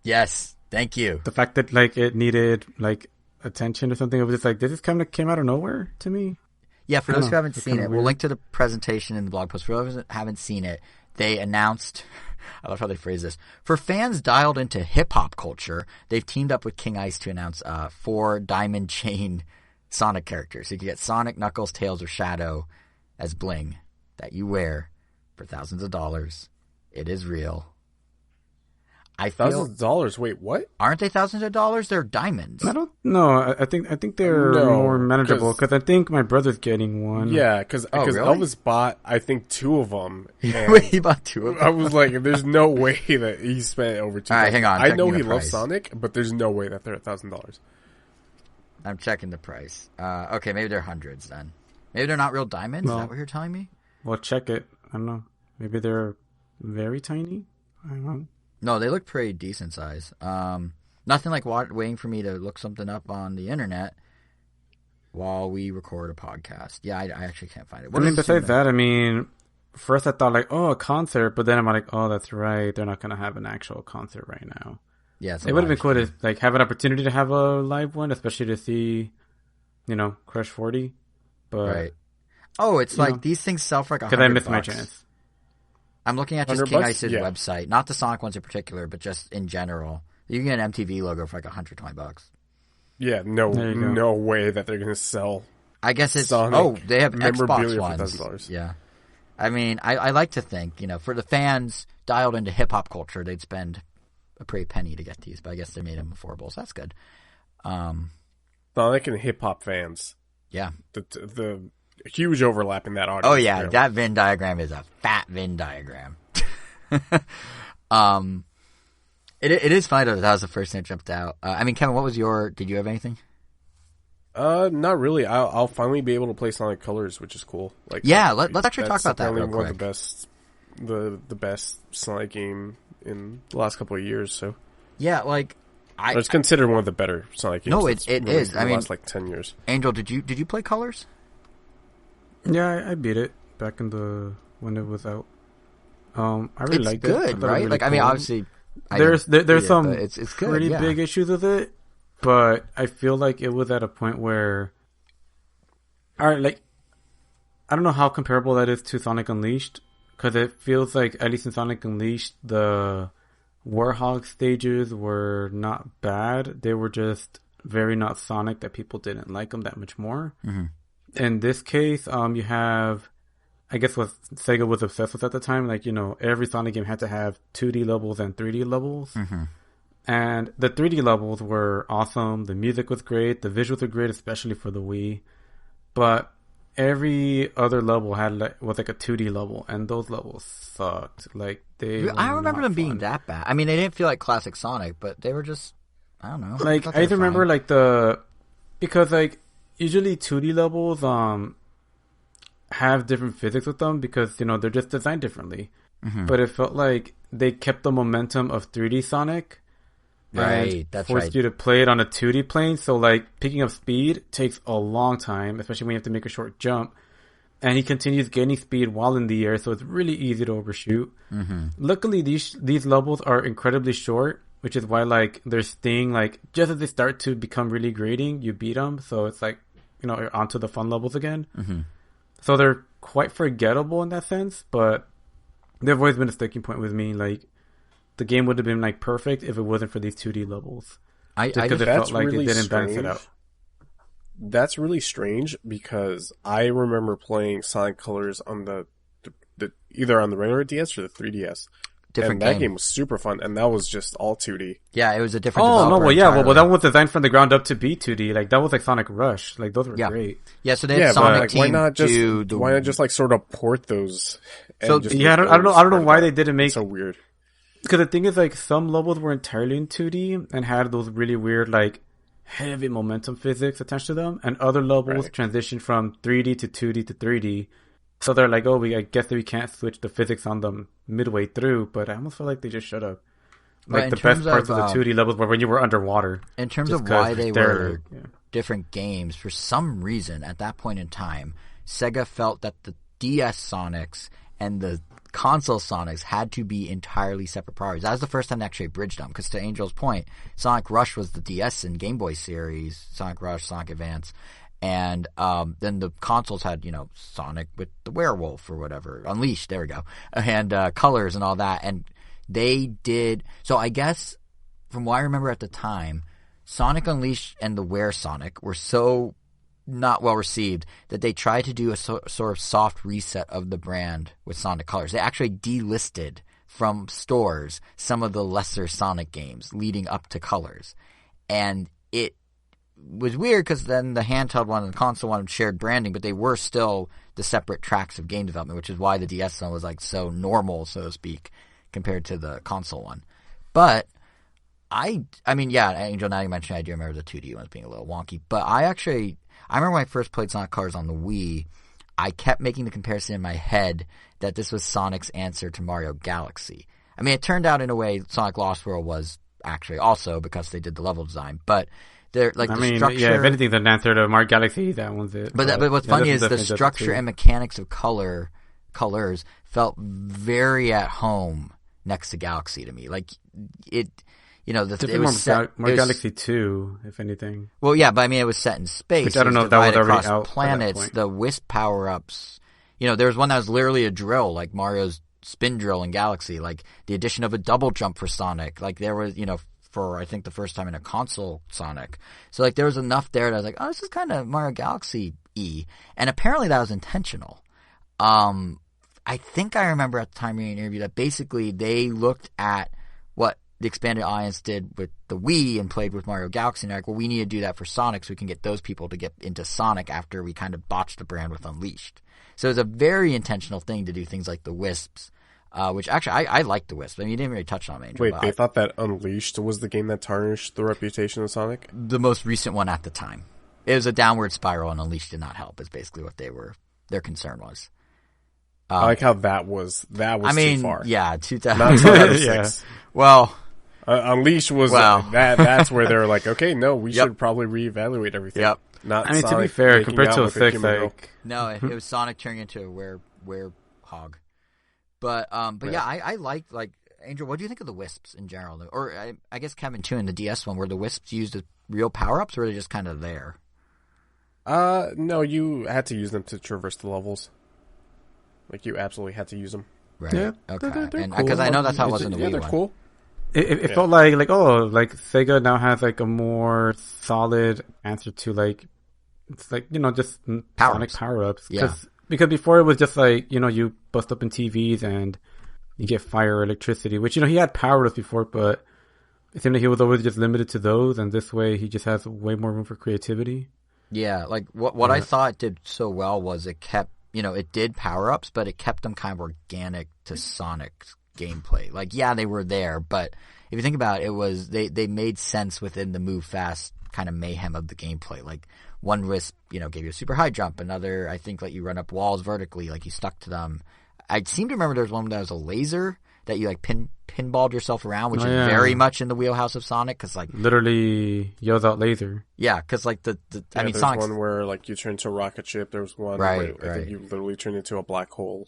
Speaker 1: Yes, thank you.
Speaker 2: The fact that like it needed like attention or something. It was just like, this kind of came out of nowhere to me.
Speaker 1: Yeah, for those who haven't seen it, we'll link to the presentation in the blog post. For those who haven't seen it, they announced, I love how they phrase this, for fans dialed into hip-hop culture, they've teamed up with King Ice to announce 4 diamond chain Sonic characters. So you can get Sonic, Knuckles, Tails, or Shadow as bling that you wear for thousands of dollars. It is real. I feel
Speaker 3: thousands of dollars. Wait, what?
Speaker 1: Aren't they thousands of dollars? They're diamonds.
Speaker 2: I don't know. I think they're more manageable because I think my brother's getting one.
Speaker 3: Yeah, because really? Elvis bought I think 2 of them.
Speaker 1: Wait, he bought 2 of them.
Speaker 3: I was like, there's no way that he spent over 2.
Speaker 1: All right, hang on.
Speaker 3: I know he loves Sonic, but there's no way that they're $1,000.
Speaker 1: I'm checking the price. Okay, maybe they're hundreds then. Maybe they're not real diamonds. Is that what you're telling me?
Speaker 2: Well, check it. I don't know. Maybe they're very tiny. I don't know.
Speaker 1: No, they look pretty decent size. Nothing like waiting for me to look something up on the internet while we record a podcast. Yeah, I actually can't find it.
Speaker 2: Besides that, first I thought like, oh, a concert, but then I'm like, oh, that's right. They're not going to have an actual concert right now.
Speaker 1: Yeah,
Speaker 2: it would have been cool to like have an opportunity to have a live one, especially to see, Crush 40. But
Speaker 1: right. Oh, it's like these things sell for like $100.
Speaker 2: Because I missed my chance.
Speaker 1: I'm looking at just King Ice's website, not the Sonic ones in particular, but just in general. You can get an MTV logo for like $120.
Speaker 3: Yeah, no way that they're going to sell.
Speaker 1: I guess it's
Speaker 3: Sonic
Speaker 1: they have Xbox ones.
Speaker 3: For $1,000.
Speaker 1: Yeah, I like to think for the fans dialed into hip hop culture, they'd spend a pretty penny to get these, but I guess they made them affordable, so that's good.
Speaker 3: Sonic and hip hop fans.
Speaker 1: Yeah,
Speaker 3: the huge overlap in that audience.
Speaker 1: Oh yeah, that Venn diagram is a fat Venn diagram. It is funny that was the first thing that jumped out. Kevin, what was did you have anything?
Speaker 3: Not really. I'll finally be able to play Sonic Colors, which is cool. Like,
Speaker 1: yeah, let's actually talk about that real quick.
Speaker 3: One of the best Sonic game in the last couple of years. So
Speaker 1: yeah, like
Speaker 3: it's considered one of the better Sonic games.
Speaker 1: No, it is.
Speaker 3: The last 10 years.
Speaker 1: Angel, did you play Colors?
Speaker 2: Yeah, I beat it back when it was out. I really liked it.
Speaker 1: It's good, right?
Speaker 2: Really
Speaker 1: cool.
Speaker 2: Obviously, there's some it's good, pretty big issues with it, but I feel like it was at a point where, I don't know how comparable that is to Sonic Unleashed, because it feels like at least in Sonic Unleashed the Warhog stages were not bad. They were just very not Sonic that people didn't like them that much more.
Speaker 1: Mm-hmm.
Speaker 2: In this case, you have, I guess what Sega was obsessed with at the time, every Sonic game had to have 2D levels and 3D levels.
Speaker 1: Mm-hmm.
Speaker 2: And the 3D levels were awesome. The music was great. The visuals were great, especially for the Wii. But every other level was like a 2D level, and those levels sucked. I
Speaker 1: don't remember them being that bad. They didn't feel like classic Sonic, but they were just, I don't know.
Speaker 2: I just remember because usually 2D levels have different physics with them because they're just designed differently.
Speaker 1: Mm-hmm.
Speaker 2: But it felt like they kept the momentum of 3D Sonic,
Speaker 1: Right, that's
Speaker 2: forced
Speaker 1: right.
Speaker 2: you to play it on a 2D plane. So like picking up speed takes a long time, especially when you have to make a short jump. And he continues gaining speed while in the air, so it's really easy to overshoot.
Speaker 1: Mm-hmm.
Speaker 2: Luckily, these levels are incredibly short, which is why like their sting, like just as they start to become really grating, you beat them. So it's like, you know, you're onto the fun levels again.
Speaker 1: Mm-hmm.
Speaker 2: So they're quite forgettable in that sense, but they've always been a sticking point with me. Like the game would have been like perfect if it wasn't for these 2D levels. Just because it felt like it didn't balance it out.
Speaker 3: That's really strange because I remember playing Sonic Colors on the either on the regular DS or the 3DS.
Speaker 1: Different
Speaker 3: and that game was super fun, and that was just all 2D.
Speaker 1: Yeah, it was a different.
Speaker 2: Oh no! Well, yeah,
Speaker 1: entirely.
Speaker 2: well, that one was designed from the ground up to be 2D. Like that was like Sonic Rush. Like those were great.
Speaker 1: Yeah, so they had Sonic Team
Speaker 3: why not just
Speaker 1: do the...
Speaker 3: why not just like sort of port those? And
Speaker 1: So
Speaker 3: just
Speaker 2: yeah, I don't know why they didn't make
Speaker 3: so weird.
Speaker 2: Because the thing is, like some levels were entirely in 2D and had those really weird like heavy momentum physics attached to them, and other levels transitioned from 3D to 2D to 3D. So they're like, oh, I guess that we can't switch the physics on them midway through, but I almost feel like they just should have. Like the best parts of the 2D levels were when you were underwater.
Speaker 1: In terms of why they were different games, for some reason at that point in time, Sega felt that the DS Sonics and the console Sonics had to be entirely separate priorities. That was the first time they actually bridged them, because to Angel's point, Sonic Rush was the DS and Game Boy series, Sonic Rush, Sonic Advance, and then the consoles had, you know, Sonic with the werewolf or whatever, Unleashed, there we go, and Colors and all that, and they did, so I guess, from what I remember at the time, Sonic Unleashed and the Were Sonic were so not well received that they tried to do a sort of soft reset of the brand with Sonic Colors. They actually delisted from stores some of the lesser Sonic games leading up to Colors. And it was weird because then the handheld one and the console one shared branding, but they were still the separate tracks of game development, which is why the DS one was like so normal, so to speak, compared to the console one. But I mean, yeah, Angel, now you mentioned, I do remember the 2D ones being a little wonky, but I remember when I first played Sonic Colors on the Wii, I kept making the comparison in my head that this was Sonic's answer to Mario Galaxy. I mean, it turned out in a way Sonic Lost World was actually also because they did the level design, but they're like structure.
Speaker 2: Yeah, if anything's an answer to Mario Galaxy, that one's it.
Speaker 1: But what's funny is the structure and mechanics of Colors felt very at home next to Galaxy to me. Like it. You know, it was set,
Speaker 2: Mario Galaxy 2, if anything.
Speaker 1: Well, yeah, but I mean, it was set in space.
Speaker 2: Which I don't know if that was already out
Speaker 1: planets, the Wisp power-ups. You know, there was one that was literally a drill, like Mario's spin drill in Galaxy. Like, the addition of a double jump for Sonic. Like, there was, you know, for, I think, the first time in a console Sonic. So, like, there was enough there that I was like, oh, this is kind of Mario Galaxy-y. And apparently that was intentional. I think I remember at the time reading an interview that basically they looked at what the expanded audience did with the Wii and played with Mario Galaxy, and they're like, well, we need to do that for Sonic so we can get those people to get into Sonic after we kind of botched the brand with Unleashed. So it's a very intentional thing to do things like the Wisps, which actually I like the Wisps. I mean, you didn't really touch on them, Angel.
Speaker 3: Wait, they thought that Unleashed was the game that tarnished the reputation of Sonic?
Speaker 1: The most recent one at the time. It was a downward spiral, and Unleashed did not help, is basically what their concern was.
Speaker 3: I like how that was too far.
Speaker 1: Yeah, 2000.
Speaker 3: Not 2006.
Speaker 1: Yeah. Well,
Speaker 3: Unleashed was that's where they're like, okay, no, we should probably reevaluate everything.
Speaker 1: Yep.
Speaker 3: Not
Speaker 2: I mean,
Speaker 3: Sonic
Speaker 2: to be fair, compared to 06, like
Speaker 1: no, it was Sonic turning into a werehog. But yeah, I like Angel. What do you think of the Wisps in general? Or I guess Kevin too in the DS one, were the Wisps used as real power ups, or were they just kind of there?
Speaker 3: No, you had to use them to traverse the levels. Like you absolutely had to use them.
Speaker 1: Right.
Speaker 3: Yeah,
Speaker 1: okay.
Speaker 3: they're
Speaker 1: And
Speaker 3: cool.
Speaker 1: because I know that's how it was in the Wii
Speaker 3: they're
Speaker 1: one.
Speaker 3: Cool.
Speaker 2: It felt like Sega now has like a more solid answer to like, it's like, you know, just Sonic power-ups.
Speaker 1: Yeah.
Speaker 2: Because before it was just like, you know, you bust open TVs and you get fire or electricity, which, you know, he had power-ups before, but it seemed like he was always just limited to those, and this way he just has way more room for creativity.
Speaker 1: Yeah, like what I thought it did so well was it kept, you know, it did power-ups, but it kept them kind of organic to Sonic's gameplay. Like, yeah, they were there, but if you think about it, it was they made sense within the move fast kind of mayhem of the gameplay. Like, one Wisp, you know, gave you a super high jump. Another, I think, let you run up walls vertically, like you stuck to them. I seem to remember there was one that was a laser that you like pinballed yourself around, which is very much in the wheelhouse of Sonic, because like
Speaker 2: literally yells out laser.
Speaker 1: Yeah, because like I mean,
Speaker 3: there's
Speaker 1: Sonic's
Speaker 3: one where like you turn into a rocket ship. There's one where I think you literally turn into a black hole.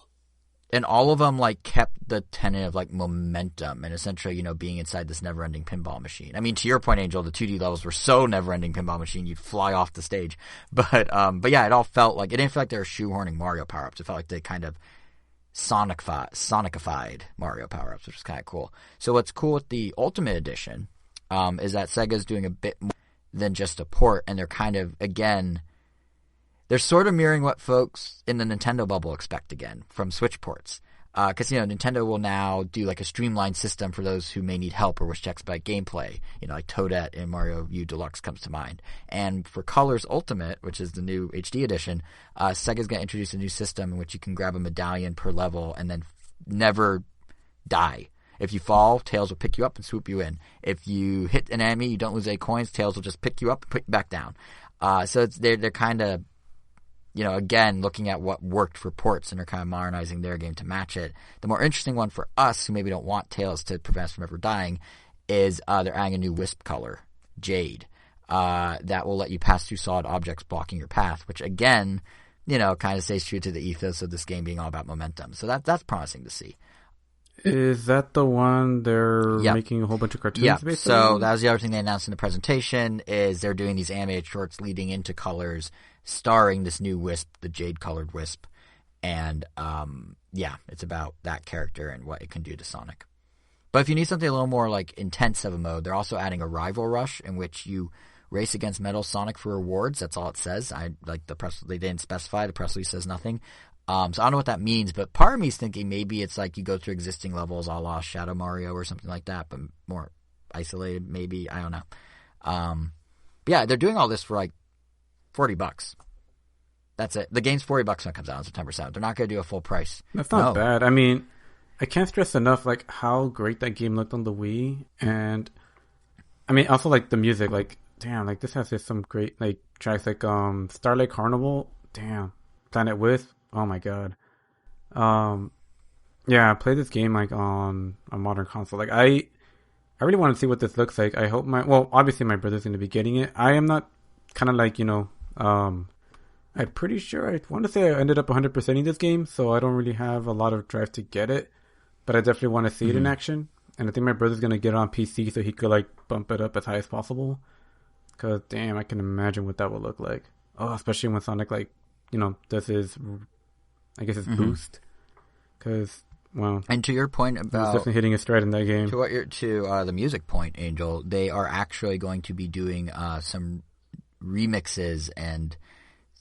Speaker 1: And all of them like kept the tenet of like momentum and essentially, you know, being inside this never-ending pinball machine. I mean, to your point, Angel, the 2D levels were so never-ending pinball machine you'd fly off the stage. But yeah, it all felt like it didn't feel like they were shoehorning Mario power-ups. It felt like they kind of Sonicified Mario power-ups, which was kind of cool. So what's cool with the Ultimate Edition is that Sega's doing a bit more than just a port, and they're kind of again. They're sort of mirroring what folks in the Nintendo bubble expect again from Switch ports. Because, you know, Nintendo will now do like a streamlined system for those who may need help or wish to expedite gameplay. You know, like Toadette in Mario U Deluxe comes to mind. And for Colors Ultimate, which is the new HD edition, Sega's going to introduce a new system in which you can grab a medallion per level and then never die. If you fall, Tails will pick you up and swoop you in. If you hit an enemy, you don't lose any coins, Tails will just pick you up and put you back down. So they're kind of, you know, again, looking at what worked for ports and are kind of modernizing their game to match it. The more interesting one for us, who maybe don't want Tails to prevent us from ever dying, is they're adding a new wisp color, Jade, that will let you pass through solid objects blocking your path, which again, you know, kind of stays true to the ethos of this game being all about momentum. So that's promising to see.
Speaker 2: Is that the one they're making a whole bunch of cartoons based
Speaker 1: so
Speaker 2: on?
Speaker 1: That was the other thing they announced in the presentation, is they're doing these animated shorts leading into Colors, starring this new Wisp, the jade-colored Wisp. And, it's about that character and what it can do to Sonic. But if you need something a little more, like, intense of a mode, they're also adding a Rival Rush in which you race against Metal Sonic for rewards. That's all it says. They didn't specify. The press release says nothing. So I don't know what that means, but part of me is thinking maybe it's like you go through existing levels a la Shadow Mario or something like that, but more isolated maybe. I don't know. Yeah, they're doing all this for like $40. That's it. The game's $40 when it comes out on September 7th. They're not going to do a full price.
Speaker 2: That's not bad. I mean, I can't stress enough like how great that game looked on the Wii, and I mean also like the music. Like, damn, like this has just some great like tracks like Starlight Carnival. Damn, Planet Wisp. Oh my god. Yeah, I played this game like on a modern console. Like I really want to see what this looks like. I hope obviously my brother's going to be getting it. I am not kind of like, you know, I'm pretty sure I want to say I ended up 100%ing this game, so I don't really have a lot of drive to get it, but I definitely want to see it in action. And I think my brother's going to get it on PC so he could like bump it up as high as possible. Cause damn, I can imagine what that would look like. Oh, especially when Sonic like, you know, does his, I guess it's boost. Cause, well.
Speaker 1: And to your point about.
Speaker 2: He's definitely hitting a stride in that game.
Speaker 1: To the music point, Angel, they are actually going to be doing some remixes and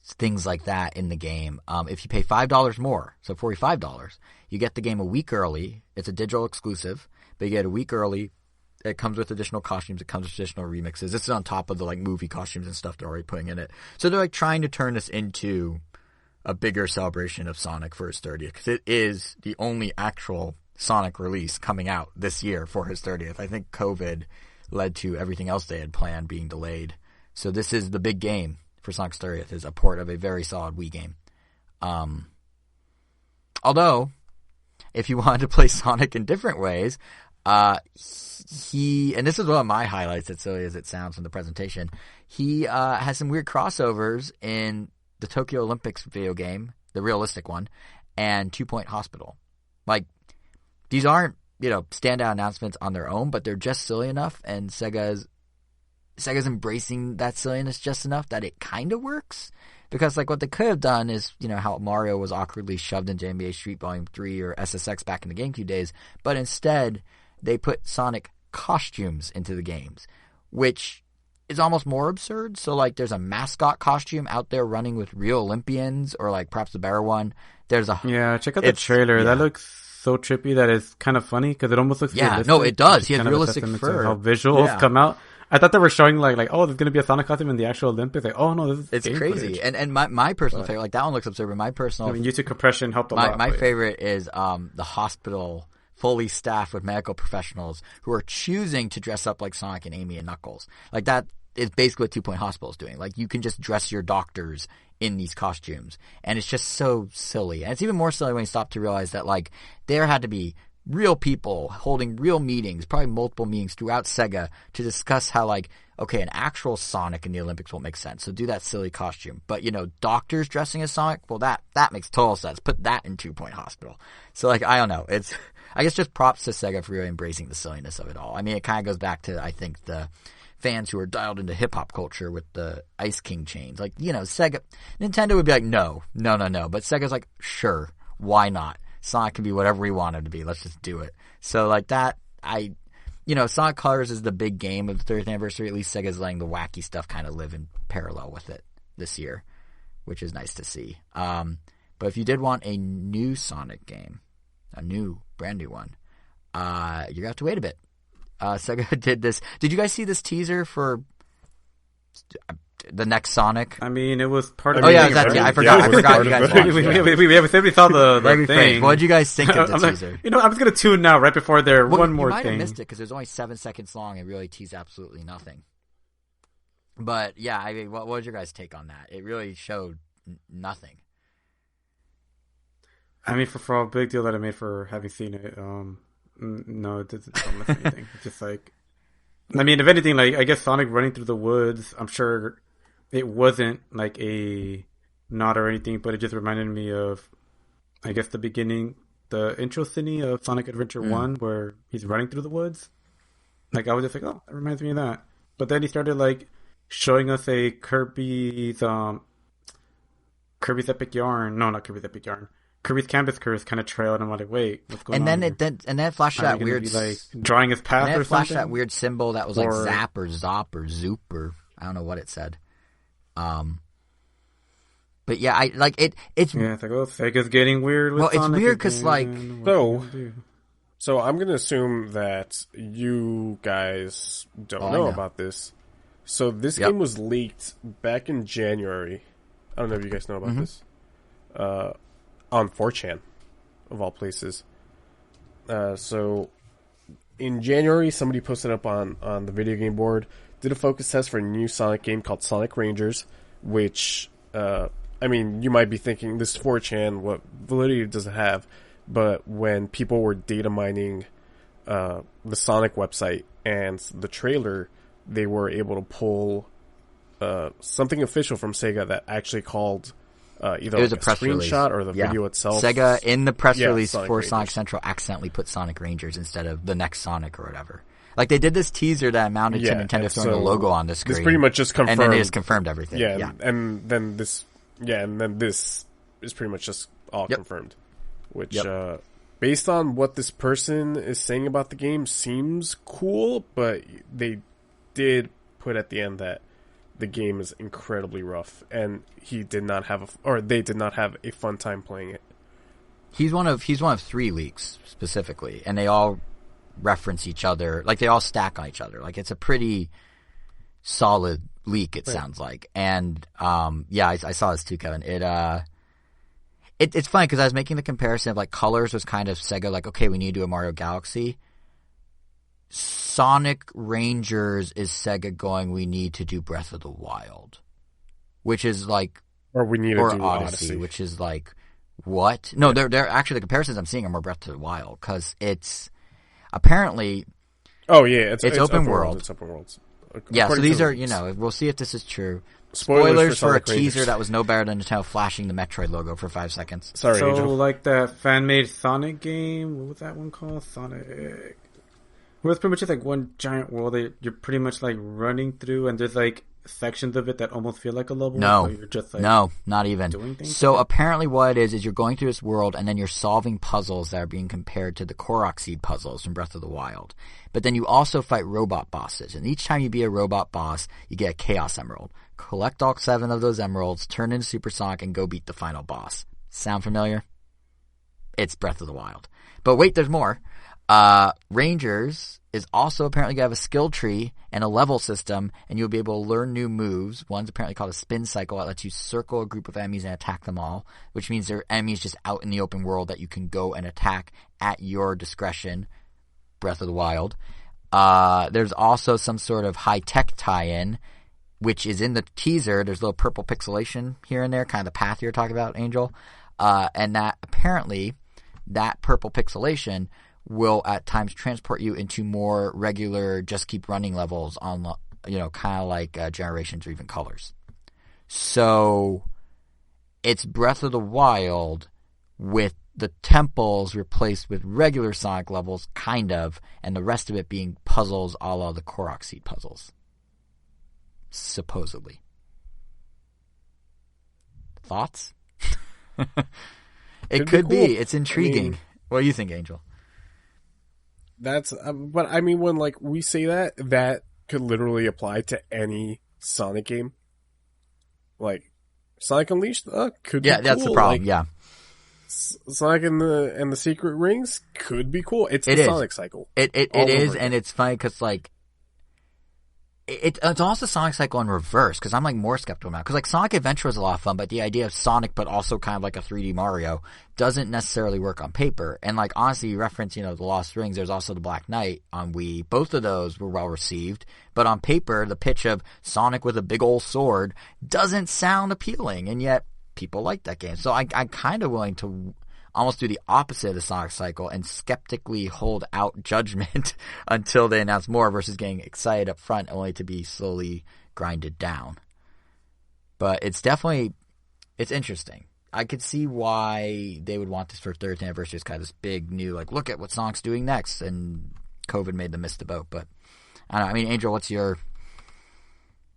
Speaker 1: things like that in the game. If you pay $5 more, so $45, you get the game a week early. It's a digital exclusive, but you get a week early. It comes with additional costumes. It comes with additional remixes. This is on top of the like movie costumes and stuff they're already putting in it. So they're like trying to turn this into a bigger celebration of Sonic for his 30th, because it is the only actual Sonic release coming out this year for his 30th. I think COVID led to everything else they had planned being delayed. So this is the big game for Sonic's 30th, is a port of a very solid Wii game. Although, if you wanted to play Sonic in different ways, and this is one of my highlights, as silly as it sounds from the presentation, he has some weird crossovers in the Tokyo Olympics video game, the realistic one, and 2 Point Hospital. Like, these aren't, you know, standout announcements on their own, but they're just silly enough, and Sega's embracing that silliness just enough that it kind of works. Because, like, what they could have done is, you know, how Mario was awkwardly shoved into NBA Street Volume 3 or SSX back in the GameCube days, but instead they put Sonic costumes into the games, which is almost more absurd. So, like, there's a mascot costume out there running with real Olympians, or, like, perhaps the better one. There's a...
Speaker 2: Yeah, check out the trailer. Yeah. That looks so trippy that it's kind of funny, because it almost looks realistic.
Speaker 1: No, it does. He has realistic fur.
Speaker 2: How visuals come out. I thought they were showing, like, oh, there's going to be a Sonic costume in the actual Olympics. Like, oh, no, this is
Speaker 1: It's crazy.
Speaker 2: Footage.
Speaker 1: And my personal favorite, like, that one looks absurd, but my personal...
Speaker 2: I mean, YouTube compression helped a lot.
Speaker 1: My favorite is the hospital fully staffed with medical professionals who are choosing to dress up like Sonic and Amy and Knuckles. Like, that is basically what 2 Point Hospital is doing. Like, you can just dress your doctors in these costumes. And it's just so silly. And it's even more silly when you stop to realize that, like, there had to be real people holding real meetings, probably multiple meetings throughout Sega to discuss how, like, okay, an actual Sonic in the Olympics won't make sense, so do that silly costume. But, doctors dressing as Sonic, well, that makes total sense. Put that in 2 Point Hospital. So, like, I don't know. It's, I guess, just props to Sega for really embracing the silliness of it all. I mean, it kind of goes back to, I think, the fans who are dialed into hip-hop culture with the Ice King chains. Like, Sega, Nintendo would be like, no. But Sega's like, sure, why not? Sonic can be whatever we want him to be. Let's just do it. So, like, that, Sonic Colors is the big game of the 30th anniversary. At least Sega's letting the wacky stuff kind of live in parallel with it this year, which is nice to see. But if you did want a new Sonic game, a brand new one, you're going to have to wait a bit. Sega did this. Did you guys see this teaser for the next Sonic?
Speaker 2: I mean, it was part of.
Speaker 1: Oh yeah, that's I forgot. I forgot you guys watched.
Speaker 2: We saw the thing.
Speaker 1: What did you guys think of the teaser?
Speaker 2: I'm just gonna tune now right before there. One more thing.
Speaker 1: You might have missed it because it was only 7 seconds long and really teased absolutely nothing. But yeah, I mean, what was your guys' take on that? It really showed nothing.
Speaker 2: I mean, for a big deal that I made for having seen it, no, it doesn't tell me anything. It's just like, I mean, if anything, like, I guess Sonic running through the woods, I'm sure it wasn't like a nod or anything, but it just reminded me of, I guess, the beginning, the intro scene of Sonic Adventure 1, where he's running through the woods. Like, I was just like, oh, that reminds me of that. But then he started, like, showing us a Kirby's Epic Yarn. No, not Kirby's Epic Yarn. Kirby's Canvas Curse kind of trail, and I'm like, wait, what's going on?
Speaker 1: And then it flashed that weird,
Speaker 2: be, like, drawing his path,
Speaker 1: and
Speaker 2: or
Speaker 1: it flashed
Speaker 2: something?
Speaker 1: that weird symbol that was like Zap or Zop or Zoop or I don't know what it said. But yeah, it's
Speaker 2: it's like, oh, Sega's getting weird with Sonic.
Speaker 1: It's weird because, like,
Speaker 3: so I'm gonna assume that you guys don't know about this. So this game was leaked back in January. I don't know if you guys know about this. On 4chan, of all places. So in January, somebody posted up on the video game board, did a focus test for a new Sonic game called Sonic Rangers, which, I mean, you might be thinking, this 4chan, what validity does it have? But when people were data mining the Sonic website and the trailer, they were able to pull something official from Sega that actually called either
Speaker 1: it was
Speaker 3: like
Speaker 1: a press
Speaker 3: screenshot
Speaker 1: release.
Speaker 3: or the video itself.
Speaker 1: Sega, in the press release
Speaker 3: Sonic
Speaker 1: for
Speaker 3: Rangers.
Speaker 1: Sonic Central, accidentally put Sonic Rangers instead of the next Sonic or whatever. Like, they did this teaser that amounted to Nintendo throwing the logo on the screen.
Speaker 3: This pretty much just confirmed.
Speaker 1: And then they just confirmed everything.
Speaker 3: Yeah. And then this is pretty much just all confirmed. Which, based on what this person is saying about the game, seems cool, but they did put at the end that the game is incredibly rough, and they did not have a fun time playing it.
Speaker 1: He's one of 3 leaks specifically, and they all reference each other, like they all stack on each other. Like, it's a pretty solid leak, it sounds like. And I saw this too, Kevin. It's funny because I was making the comparison of, like, Colors was kind of Sega, like, okay, we need to do a Mario Galaxy. Sonic Rangers is Sega going, we need to do Breath of the Wild, which is like,
Speaker 3: or we need to do
Speaker 1: Odyssey, which is like, what? No, they're actually, the comparisons I'm seeing are more Breath of the Wild because it's apparently.
Speaker 3: Oh yeah, it's
Speaker 1: open world.
Speaker 3: It's open worlds.
Speaker 1: Yeah, so these are, we'll see if this is true. Spoilers for a teaser that was no better than Nintendo flashing the Metroid logo for 5 seconds.
Speaker 3: Sorry,
Speaker 2: so
Speaker 3: Angel.
Speaker 2: Like that fan-made Sonic game. What was that one called? Sonic. Well, it's pretty much just like one giant world that you're pretty much like running through, and there's like sections of it that almost feel like a level.
Speaker 1: No,
Speaker 2: so you're just like
Speaker 1: no, not even.
Speaker 2: Doing things
Speaker 1: so apparently, what it is you're going through this world, and then you're solving puzzles that are being compared to the Korok Seed puzzles from Breath of the Wild. But then you also fight robot bosses, and each time you beat a robot boss, you get a Chaos Emerald. Collect all 7 of those emeralds, turn into Super Sonic, and go beat the final boss. Sound familiar? It's Breath of the Wild. But wait, there's more. Rangers is also apparently going to have a skill tree and a level system, and you'll be able to learn new moves. One's apparently called a spin cycle that lets you circle a group of enemies and attack them all, which means there are enemies just out in the open world that you can go and attack at your discretion. Breath of the Wild. There's also some sort of high-tech tie-in, which is in the teaser. There's a little purple pixelation here and there, kind of the path you're talking about, Angel. And that apparently, that purple pixelation will at times transport you into more regular just keep running levels on, kind of like Generations or even Colors. So it's Breath of the Wild with the temples replaced with regular Sonic levels, kind of, and the rest of it being puzzles a la the Korok Seed puzzles. Supposedly. Thoughts? It could be. Cool. It's intriguing. I mean, what do you think, Angel?
Speaker 3: That's, but I mean, when like we say that could literally apply to any Sonic game. Like Sonic Unleashed, could be cool.
Speaker 1: That's the problem.
Speaker 3: Like,
Speaker 1: yeah,
Speaker 3: Sonic and the Secret Rings could be cool. It's the Sonic cycle.
Speaker 1: It is, and it's funny because like it's also Sonic cycle in reverse, because I'm like more skeptical now. Because like Sonic Adventure was a lot of fun, but the idea of Sonic, but also kind of like a 3D Mario, doesn't necessarily work on paper. And like honestly, you reference the Lost Rings. There's also the Black Knight on Wii. Both of those were well received, but on paper, the pitch of Sonic with a big old sword doesn't sound appealing, and yet people like that game. So I'm kind of willing to almost do the opposite of the Sonic cycle and skeptically hold out judgment until they announce more versus getting excited up front only to be slowly grinded down. But it's interesting. I could see why they would want this for 30th anniversary. It's kind of this big new, like, look at what Sonic's doing next, and COVID made them miss the boat. But I don't know. I mean, Angel, what's your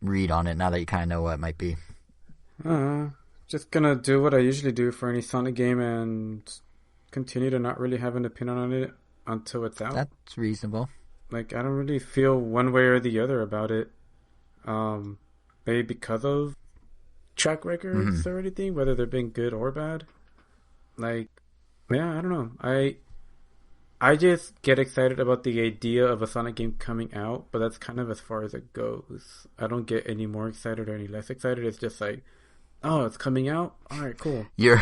Speaker 1: read on it now that you kind of know what it might be?
Speaker 2: Just gonna do what I usually do for any Sonic game and continue to not really have an opinion on it until it's out.
Speaker 1: That's reasonable.
Speaker 2: Like, I don't really feel one way or the other about it. Maybe because of track records or anything, whether they're being good or bad. Like, yeah, I don't know. I just get excited about the idea of a Sonic game coming out, but that's kind of as far as it goes. I don't get any more excited or any less excited. It's just like, oh, it's coming out? Alright, cool.
Speaker 1: You've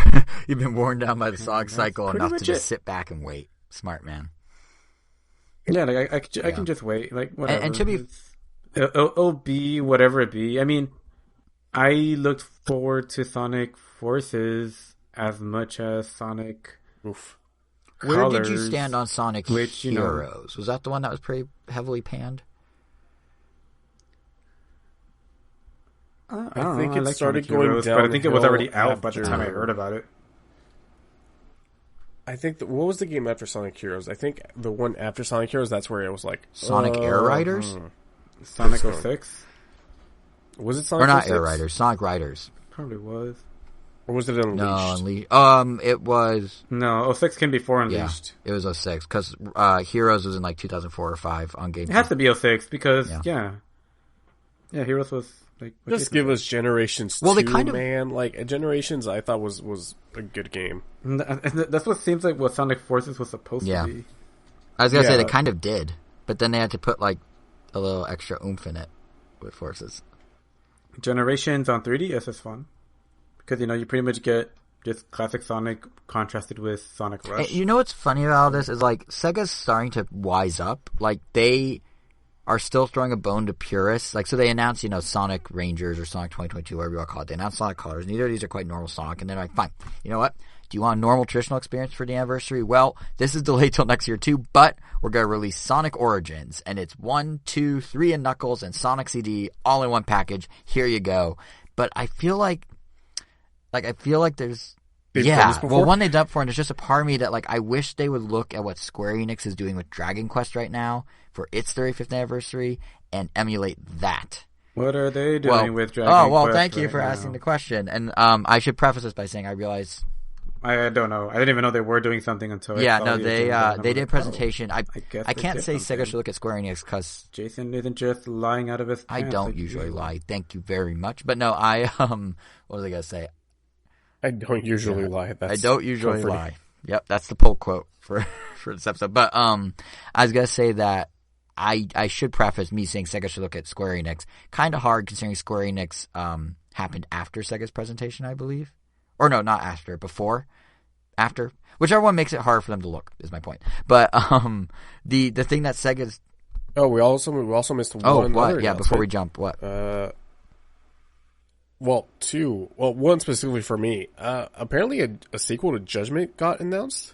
Speaker 1: been worn down by the Sonic cycle enough to just sit back and wait. Smart man.
Speaker 2: Yeah, like I can just wait. Like, whatever.
Speaker 1: And to be...
Speaker 2: It'll be whatever it be. I mean, I looked forward to Sonic Forces as much as Sonic
Speaker 1: Where
Speaker 2: Colors,
Speaker 1: did you stand on Sonic Heroes? Was that the one that was pretty heavily panned?
Speaker 3: I think it started going down,
Speaker 2: but I think it was already out by the time I heard about it.
Speaker 3: I think what was the game after Sonic Heroes? I think the one after Sonic Heroes, that's where it was like
Speaker 1: Sonic Air Riders,
Speaker 2: Sonic 06.
Speaker 3: Was it Sonic?
Speaker 1: Or not
Speaker 3: 06?
Speaker 1: Air Riders, Sonic Riders.
Speaker 2: Probably was.
Speaker 3: Or was it Unleashed?
Speaker 1: No, Unleashed. It was.
Speaker 2: No, 06 came before Unleashed.
Speaker 1: Yeah, it was 06 because Heroes was in like 2004 or 5 on GameCube.
Speaker 2: It has to be 06 because yeah, Heroes was. Like,
Speaker 3: just give us Generations 2, man. Like, Generations, I thought was a good game.
Speaker 2: That's what seems like what Sonic Forces was supposed to be.
Speaker 1: I was gonna say they kind of did, but then they had to put like a little extra oomph in it with Forces.
Speaker 2: Generations on 3DS is fun because you pretty much get just classic Sonic contrasted with Sonic Rush.
Speaker 1: You know what's funny about all this is like Sega's starting to wise up. Like they are still throwing a bone to purists. Like, so they announced, Sonic Rangers or Sonic 2022, whatever you want to call it. They announced Sonic Colors. Neither of these are quite normal Sonic. And they're like, fine, you know what? Do you want a normal traditional experience for the anniversary? Well, this is delayed till next year too, but we're going to release Sonic Origins. And it's 1, 2, 3 and Knuckles and Sonic CD all in one package. Here you go. But I feel like there's... Well, one they've done it before, and there's just a part of me that, like, I wish they would look at what Square Enix is doing with Dragon Quest right now for its 35th anniversary and emulate that.
Speaker 2: What are they doing with Dragon Quest?
Speaker 1: Oh, well, thank you for asking the question. And I should preface this by saying I realize...
Speaker 2: I don't know. I didn't even know they were doing something until they
Speaker 1: did a presentation. I can't say Sega should look at Square Enix because...
Speaker 2: Jason isn't just lying out of his pants.
Speaker 1: I don't usually lie. Thank you very much. But no, what was I going to say?
Speaker 3: I don't usually lie.
Speaker 1: I don't usually lie. Yep, that's the poll quote for this episode. But I was gonna say that I should preface me saying Sega should look at Square Enix. Kind of hard considering Square Enix happened after Sega's presentation, I believe, or no, not after, before, after, whichever one makes it hard for them to look is my point. But the thing that Sega's
Speaker 3: we also missed one.
Speaker 1: Oh, what? Yeah, before we jump, what?
Speaker 3: Well, two. Well, one specifically for me. Apparently a sequel to Judgment got announced.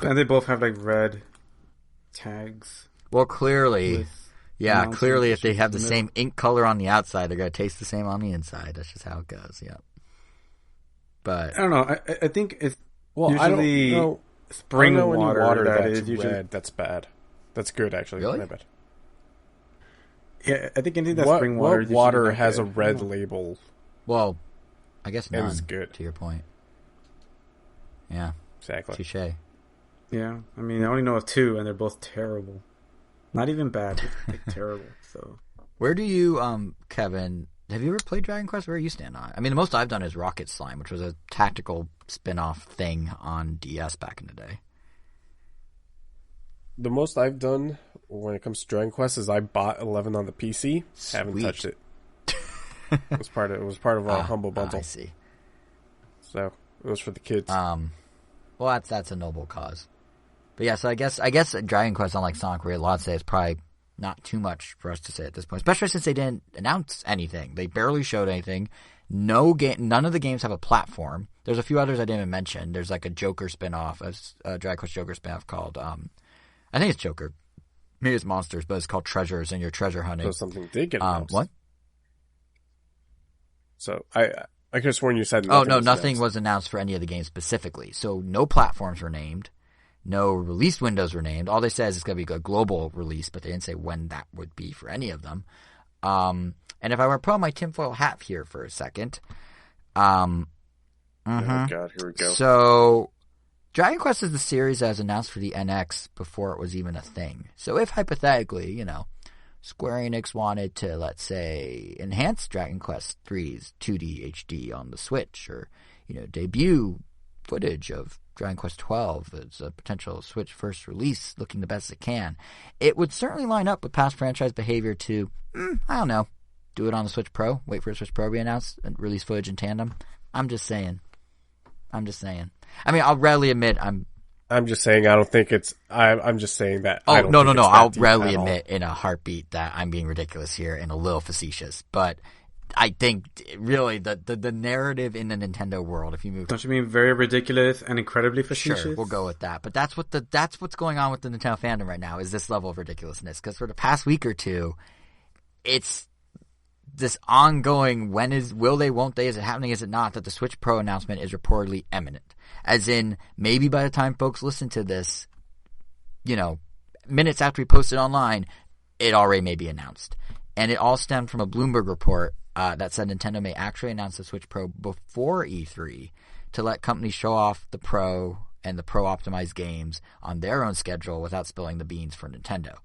Speaker 2: And they both have like red tags.
Speaker 1: Well, clearly,
Speaker 2: With
Speaker 1: clearly, if they have the
Speaker 2: in the
Speaker 1: same ink color on the outside, they're gonna taste the same on the inside. That's just how it goes. Yeah. But
Speaker 2: I don't know. I think it's
Speaker 3: Well, I don't
Speaker 2: usually
Speaker 3: know.
Speaker 2: spring
Speaker 3: I don't know
Speaker 2: water,
Speaker 3: any water
Speaker 2: that
Speaker 3: that's
Speaker 2: is usually
Speaker 3: red. That's bad. That's good, actually.
Speaker 1: Really?
Speaker 3: My bad.
Speaker 2: Yeah, I think anything that's
Speaker 3: What,
Speaker 2: spring water.
Speaker 3: what
Speaker 2: is
Speaker 3: water
Speaker 2: usually
Speaker 3: has a
Speaker 2: good.
Speaker 3: red label?
Speaker 1: well, I guess
Speaker 3: And
Speaker 1: none.
Speaker 3: it's good.
Speaker 1: To your point. Yeah.
Speaker 3: Exactly.
Speaker 1: Touche.
Speaker 2: Yeah, I mean, I only know of two, and they're both terrible. Not even bad, just like terrible. So,
Speaker 1: Where do you, Kevin? Have you ever played Dragon Quest? Where do you stand on it? I mean, the most I've done is Rocket Slime, which was a tactical spin-off thing on DS back in the day.
Speaker 3: The most I've done when it comes to Dragon Quest is I bought 11 on the PC. Haven't
Speaker 1: Sweet.
Speaker 3: touched it. It was part of a humble bundle.
Speaker 1: I see.
Speaker 3: So it was for the kids.
Speaker 1: Well, that's a noble cause. But yeah, so I guess Dragon Quest, unlike Sonic, where a lot say, it's probably not too much for us to say at this point, especially since they didn't announce anything. They barely showed anything. None of the games have a platform. There's a few others I didn't even mention. There's like a Joker spinoff, a Dragon Quest Joker spinoff called, I think it's Joker. Maybe it's Monsters, but it's called Treasures, and you're treasure hunting.
Speaker 3: So something did get announced.
Speaker 1: What?
Speaker 3: So I could have sworn you said
Speaker 1: Oh,
Speaker 3: nothing.
Speaker 1: no,
Speaker 3: was
Speaker 1: nothing
Speaker 3: announced.
Speaker 1: was announced for any of the games specifically. So no platforms were named. No release windows were named. All they said is it's going to be a global release, but they didn't say when that would be for any of them. And if I were to put on my tinfoil hat here for a second.
Speaker 3: Oh, God, here we go.
Speaker 1: So Dragon Quest is the series that was announced for the NX before it was even a thing. So if hypothetically, Square Enix wanted to, let's say, enhance Dragon Quest III's 2D HD on the Switch, or, debut footage of Dragon Quest XII as a potential Switch first release looking the best it can, it would certainly line up with past franchise behavior to, I don't know, do it on the Switch Pro, wait for a Switch Pro to be announced, and release footage in tandem. I'm just saying. I mean, I'll readily admit
Speaker 3: I'm just saying I don't think it's... I'm just saying that...
Speaker 1: Oh,
Speaker 3: I don't
Speaker 1: no.
Speaker 3: think it's that
Speaker 1: I'll
Speaker 3: deep
Speaker 1: readily
Speaker 3: at all.
Speaker 1: admit in a heartbeat that I'm being ridiculous here and a little facetious. But I think, really, the narrative in the Nintendo world, if you move...
Speaker 2: don't you mean very ridiculous and incredibly facetious?
Speaker 1: Sure, we'll go with that. But that's what's going on with the Nintendo fandom right now, is this level of ridiculousness. Because for the past week or two, it's this ongoing will they, won't they, is it happening, is it not, that the Switch Pro announcement is reportedly imminent. As in, maybe by the time folks listen to this, minutes after we post it online, it already may be announced. And it all stemmed from a Bloomberg report that said Nintendo may actually announce the Switch Pro before E3 to let companies show off the Pro and the Pro optimized games on their own schedule without spilling the beans for Nintendo.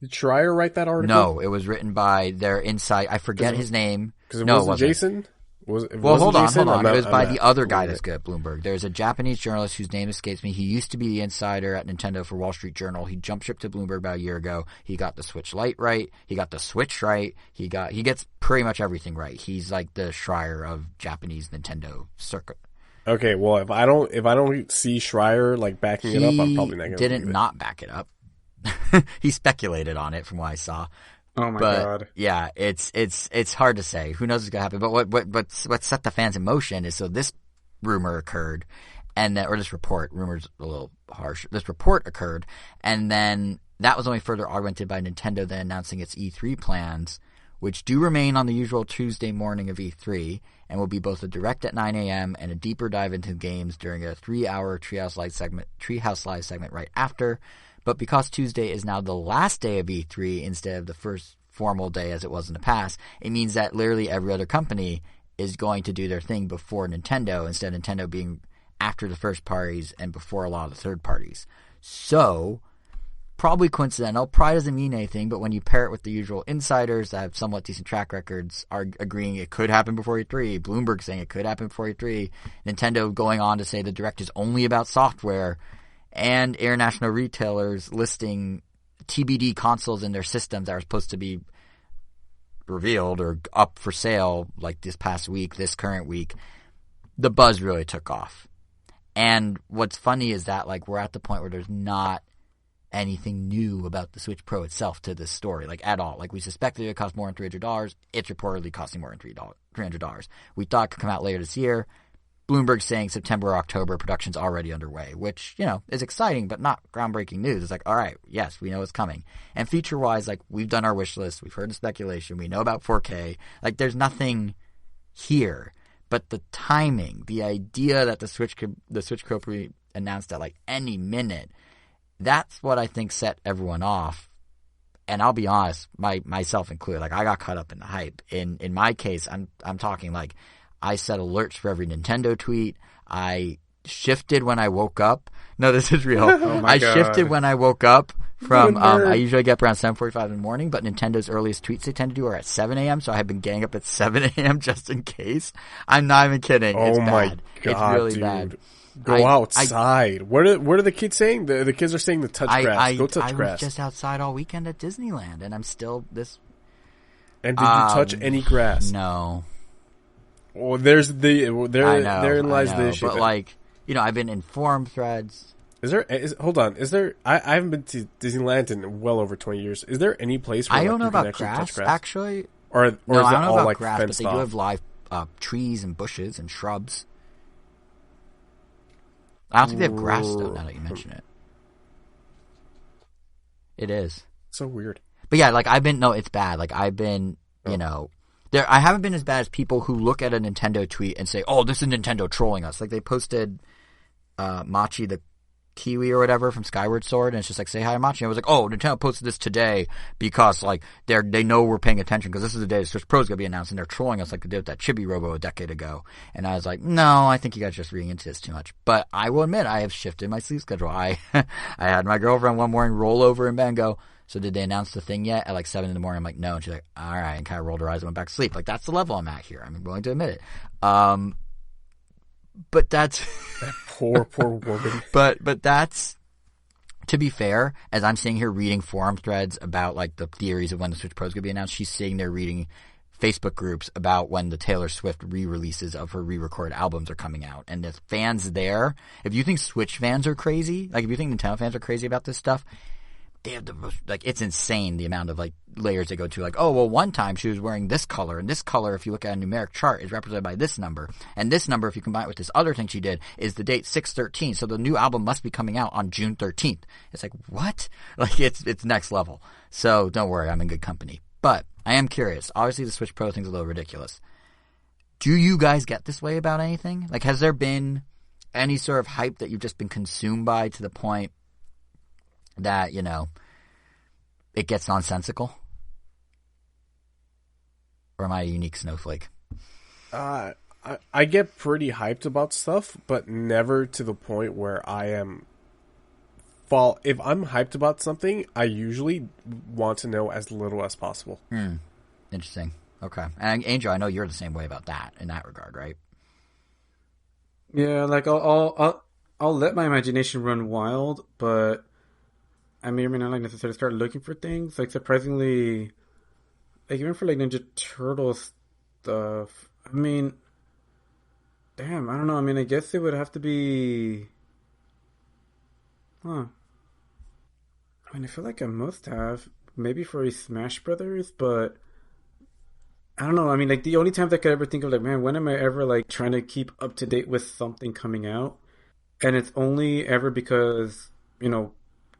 Speaker 3: Did Schreier write that article?
Speaker 1: No, it was written by their inside. I forget his name.
Speaker 3: Because it
Speaker 1: no,
Speaker 3: wasn't
Speaker 1: it wasn't.
Speaker 3: Jason?
Speaker 1: Well, hold on.
Speaker 3: Jason?
Speaker 1: It was by the other guy
Speaker 3: believe
Speaker 1: that's good at Bloomberg. There's a Japanese journalist whose name escapes me. He used to be the insider at Nintendo for Wall Street Journal. He jumped ship to Bloomberg about a year ago. He got the Switch Lite right. He got the Switch right. He gets pretty much everything right. He's like the Schreier of Japanese Nintendo circuit.
Speaker 3: Okay, well, if I don't see Schreier like backing it up, I'm probably not going to
Speaker 1: didn't not back it up. He speculated on it from what I saw.
Speaker 2: Oh my God!
Speaker 1: Yeah, it's hard to say. Who knows what's gonna happen? But what set the fans in motion is, so this rumor occurred, or this report. Rumor's a little harsh. This report occurred, and then that was only further augmented by Nintendo then announcing its E3 plans, which do remain on the usual Tuesday morning of E3, and will be both a direct at 9 a.m. and a deeper dive into games during a 3-hour Treehouse Live segment right after. But because Tuesday is now the last day of E3 instead of the first formal day as it was in the past, it means that literally every other company is going to do their thing before Nintendo, instead of Nintendo being after the first parties and before a lot of the third parties. So, probably coincidental, probably doesn't mean anything, but when you pair it with the usual insiders that have somewhat decent track records are agreeing it could happen before E3, Bloomberg saying it could happen before E3, Nintendo going on to say the Direct is only about software, and international retailers listing TBD consoles in their systems that are supposed to be revealed or up for sale like this current week, the buzz really took off. And what's funny is that we're at the point where there's not anything new about the Switch Pro itself to this story, at all. We suspected it would cost more than $300. It's reportedly costing more than $300. We thought it could come out later this year. Bloomberg saying September or October, production's already underway, which, you know, is exciting, but not groundbreaking news. It's like, all right, yes, we know it's coming. And feature-wise, like, we've done our wish list. We've heard the speculation. We know about 4K. Like, there's nothing here. But the timing, the idea that the Switch could be announced at, like, any minute, that's what I think set everyone off. And I'll be honest, myself included, like, I got caught up in the hype. In my case, I'm talking, like, I set alerts for every Nintendo tweet. I shifted when I woke up. No, this is real. I shifted when I woke up from, I usually get up around 7:45 in the morning, but Nintendo's earliest tweets they tend to do are at 7 a.m., so I have been getting up at 7 a.m. just in case. I'm not even kidding. It's bad.
Speaker 3: My God,
Speaker 1: it's really
Speaker 3: dude.
Speaker 1: bad.
Speaker 3: Go outside. What are the kids saying? The kids are saying to touch grass. Go touch grass.
Speaker 1: I was just outside all weekend at Disneyland, and I'm still this.
Speaker 3: And did you touch any grass?
Speaker 1: No.
Speaker 3: Well, therein lies the issue.
Speaker 1: But like, you know, I've been in forum threads.
Speaker 3: Hold on. Is there? I haven't been to Disneyland in well over 20 years. Is there any place where
Speaker 1: I don't know about
Speaker 3: grass
Speaker 1: actually?
Speaker 3: Or
Speaker 1: no,
Speaker 3: is
Speaker 1: I
Speaker 3: it
Speaker 1: don't know
Speaker 3: all
Speaker 1: about
Speaker 3: like
Speaker 1: grass, but
Speaker 3: fenced
Speaker 1: they
Speaker 3: off?
Speaker 1: do have live trees and bushes and shrubs. I don't think they have grass though. Now that you mention it, it is
Speaker 3: so weird.
Speaker 1: But yeah, like it's bad. Like I've been, you know. I haven't been as bad as people who look at a Nintendo tweet and say, "Oh, this is Nintendo trolling us." Like they posted Machi the Kiwi or whatever from Skyward Sword, and it's just like, "Say hi, Machi." And I was like, "Oh, Nintendo posted this today because like they know we're paying attention because this is the day the Switch Pro is going to be announced, and they're trolling us like they did with that Chibi Robo a decade ago." And I was like, "No, I think you guys are just reading into this too much." But I will admit, I have shifted my sleep schedule. I had my girlfriend one morning roll over in bed and go, "So did they announce the thing yet?" At like 7 in the morning, I'm like, "No." And she's like, "All right," and kind of rolled her eyes and went back to sleep. Like, that's the level I'm at here. I'm willing to admit it. But that's...
Speaker 3: that poor woman.
Speaker 1: But that's... To be fair, as I'm sitting here reading forum threads about like the theories of when the Switch Pro is going to be announced, she's sitting there reading Facebook groups about when the Taylor Swift re-releases of her re-recorded albums are coming out. And the fans there, if you think Switch fans are crazy, like if you think Nintendo fans are crazy about this stuff, they have the most, like, it's insane the amount of like layers they go to. Like, oh, well, one time she was wearing this color, and this color, if you look at a numeric chart, is represented by this number, and this number, if you combine it with this other thing she did, is the date 6/13. So the new album must be coming out on June 13th. It's like, what? Like, it's next level. So don't worry, I'm in good company. But I am curious. Obviously, the Switch Pro thing's a little ridiculous. Do you guys get this way about anything? Like, has there been any sort of hype that you've just been consumed by to the point that, you know, it gets nonsensical? Or am I a unique snowflake?
Speaker 3: I get pretty hyped about stuff, but never to the point where I am if I'm hyped about something, I usually want to know as little as possible.
Speaker 1: Interesting. Okay. And Angel, I know you're the same way about that in that regard, right?
Speaker 2: Yeah, like I'll let my imagination run wild, but I may or may not like necessarily start looking for things. Like surprisingly, like even for like Ninja Turtle stuff, I mean, damn, I don't know. I mean, I guess it would have to be, I mean, I feel like I must have maybe for a Smash Brothers, but I don't know. I mean, like the only times I could ever think of, like, man, when am I ever like trying to keep up to date with something coming out? And it's only ever because, you know,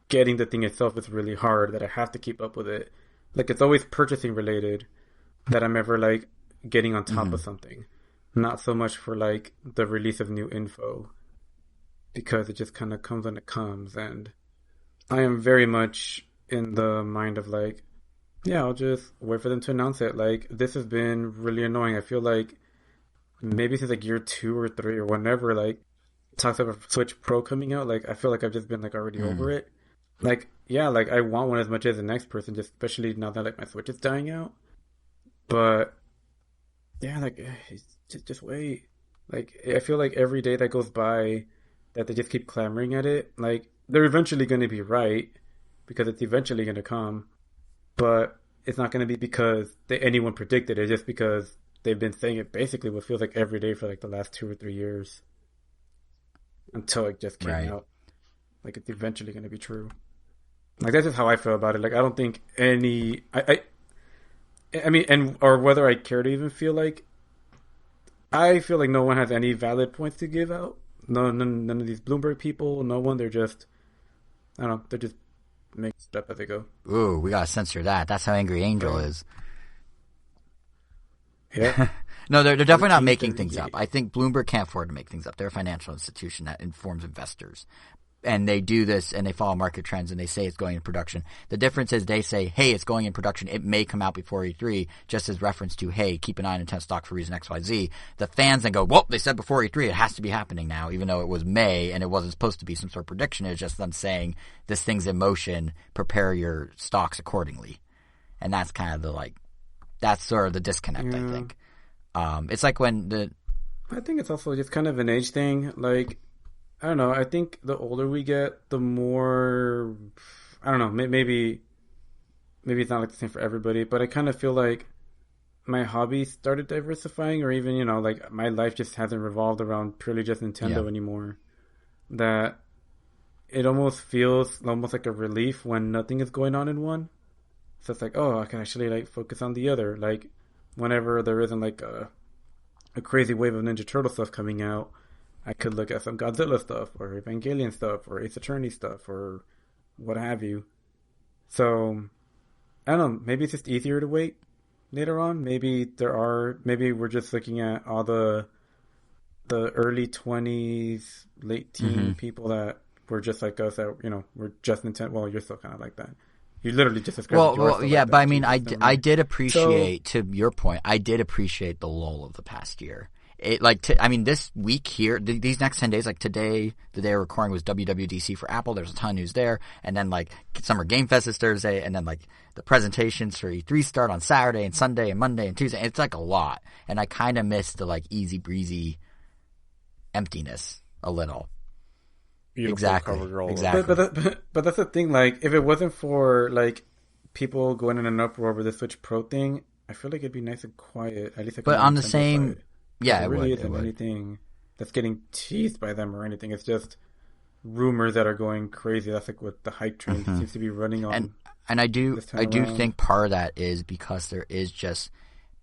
Speaker 2: getting the thing itself is really hard that I have to keep up with it. Like it's always purchasing related that I'm ever like getting on top of something. Not so much for like the release of new info, because it just kind of comes when it comes. And I am very much in the mind of like, yeah, I'll just wait for them to announce it. Like this has been really annoying. I feel like maybe since like year 2 or 3 or whenever like talks about Switch Pro coming out, like I feel like I've just been like already over it. Like, yeah, like I want one as much as the next person, just especially now that like my Switch is dying out. But yeah, like just wait. Like I feel like every day that goes by that they just keep clamoring at it, like they're eventually going to be right because it's eventually going to come. But it's not going to be because anyone predicted it, just because they've been saying it basically what feels like every day for like the last 2 or 3 years until it just came out. Like it's eventually going to be true. Like that's just how I feel about it. Like I don't think I mean, or whether I care to even feel like I feel like no one has any valid points to give out. None of these Bloomberg people, no one. They're just, I don't know, they're just making stuff as they go.
Speaker 1: Ooh, we gotta censor that. That's how Angry Angel is.
Speaker 2: Yeah.
Speaker 1: No, they're definitely not making things up. I think Bloomberg can't afford to make things up. They're a financial institution that informs investors. And they do this and they follow market trends and they say it's going in production. The difference is they say, hey, it's going in production. It may come out before E3, just as reference to, hey, keep an eye on Nintendo stock for reason XYZ. The fans then go, well, they said before E3, it has to be happening now, even though it was May and it wasn't supposed to be some sort of prediction. It's just them saying this thing's in motion, prepare your stocks accordingly. And that's kind of that's sort of the disconnect, I think. It's like when
Speaker 2: I think it's also just kind of an age thing. Like, I don't know. I think the older we get, the more, I don't know, maybe it's not like the same for everybody, but I kind of feel like my hobby started diversifying, or even, like my life just hasn't revolved around purely just Nintendo anymore. That it almost feels almost like a relief when nothing is going on in one. So it's like, oh, I can actually like focus on the other. Like whenever there isn't like a crazy wave of Ninja Turtle stuff coming out, I could look at some Godzilla stuff, or Evangelion stuff, or Ace Attorney stuff, or what have you. So, I don't know, maybe it's just easier to wait later on. Maybe we're just looking at all the early 20s, late teen people that were just like us, that, were just Nintendo. Well, you're still kind of like that. You literally just described
Speaker 1: Well, yeah, like but I mean, I did appreciate, to your point, I did appreciate the lull of the past year. This week here, these next 10 days, like today, the day of recording was WWDC for Apple. There's a ton of news there. And then like Summer Game Fest is Thursday. And then like the presentations for E3 start on Saturday and Sunday and Monday and Tuesday. It's like a lot. And I kind of miss the like easy breezy emptiness a little.
Speaker 3: Beautiful
Speaker 1: exactly.
Speaker 3: Cover girl.
Speaker 1: Exactly.
Speaker 2: But that's the thing. Like if it wasn't for like people going in an uproar over the Switch Pro thing, I feel like it'd be nice and quiet. At least
Speaker 1: but on the same...
Speaker 2: Side.
Speaker 1: Yeah,
Speaker 2: it really isn't anything that's getting teased by them or anything. It's just rumors that are going crazy. That's like what the hype train seems to be running on.
Speaker 1: And I do think part of that is because there is just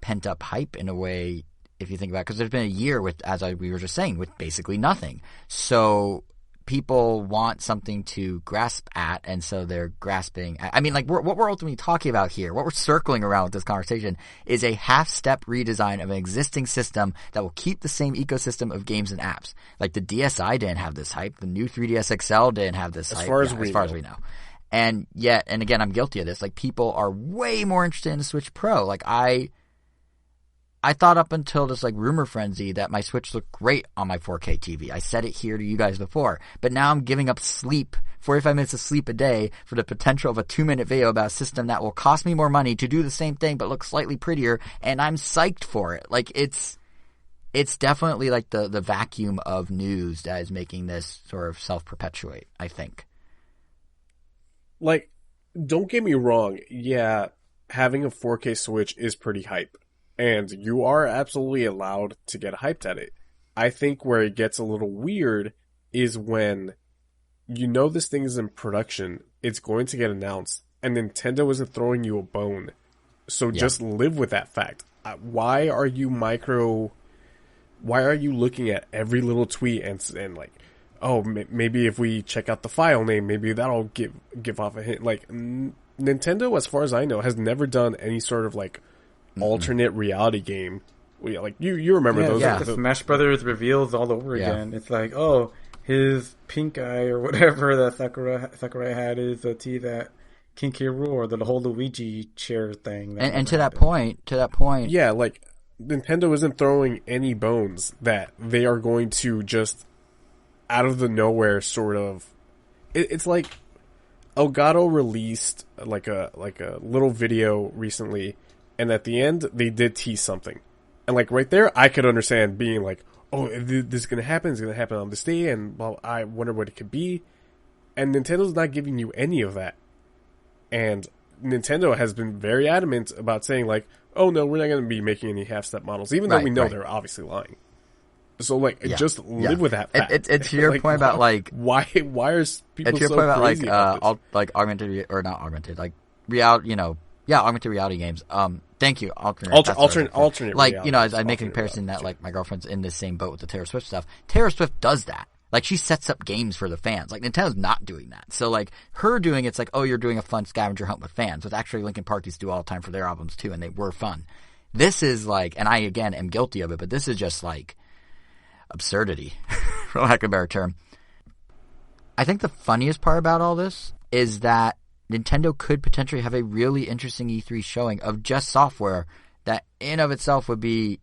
Speaker 1: pent up hype in a way. If you think about it, because there's been a year with, we were just saying, with basically nothing. So people want something to grasp at, and so they're grasping at, I mean, like, what we're ultimately talking about here, what we're circling around with this conversation, is a half-step redesign of an existing system that will keep the same ecosystem of games and apps. Like, the DSi didn't have this hype. The new 3DS XL didn't have this hype. As far as we know. And yet, and again, I'm guilty of this, like, people are way more interested in the Switch Pro. Like, I thought up until this like rumor frenzy that my Switch looked great on my 4K TV. I said it here to you guys before. But now I'm giving up sleep, 45 minutes of sleep a day, for the potential of a 2-minute video about a system that will cost me more money to do the same thing but look slightly prettier, and I'm psyched for it. Like it's definitely like the vacuum of news that is making this sort of self-perpetuate, I think.
Speaker 3: Like, don't get me wrong. Yeah, having a 4K Switch is pretty hype. And you are absolutely allowed to get hyped at it. I think where it gets a little weird is when you know this thing is in production, it's going to get announced, and Nintendo isn't throwing you a bone. So just live with that fact. Why are you looking at every little tweet and like, oh, maybe if we check out the file name, maybe that'll give off a hint. Like, Nintendo, as far as I know, has never done any sort of like alternate reality game. Like you remember those?
Speaker 2: Yeah, the Smash Brothers reveals all over again. It's like, oh, his pink eye or whatever that Sakurai had is a tea that King K. Rool, or the whole Luigi chair thing.
Speaker 1: And to that point,
Speaker 3: yeah, like Nintendo isn't throwing any bones that they are going to just out of the nowhere sort of. It's like Elgato released like a little video recently. And at the end, they did tease something. And, like, right there, I could understand being like, oh, this is going to happen. It's going to happen on this day. And, well, I wonder what it could be. And Nintendo's not giving you any of that. And Nintendo has been very adamant about saying, like, oh, no, we're not going to be making any half-step models. Even though we know they're obviously lying. So, like, just live with that fact.
Speaker 1: It's your point about, like...
Speaker 3: Why are people so crazy about
Speaker 1: augmented, or not augmented, like, reality, Yeah, augmented reality games. Thank you.
Speaker 3: Alternate
Speaker 1: like,
Speaker 3: reality.
Speaker 1: you know, I make a comparison that, like, my girlfriend's in the same boat with the Taylor Swift stuff. Taylor Swift does that. Like, she sets up games for the fans. Like, Nintendo's not doing that. So, like, her doing it's like, oh, you're doing a fun scavenger hunt with fans, which actually Linkin Park used to do all the time for their albums, too, and they were fun. This is, like, and I, again, am guilty of it, but this is just, like, absurdity, for lack of a better term. I think the funniest part about all this is that Nintendo could potentially have a really interesting E3 showing of just software that in of itself would be,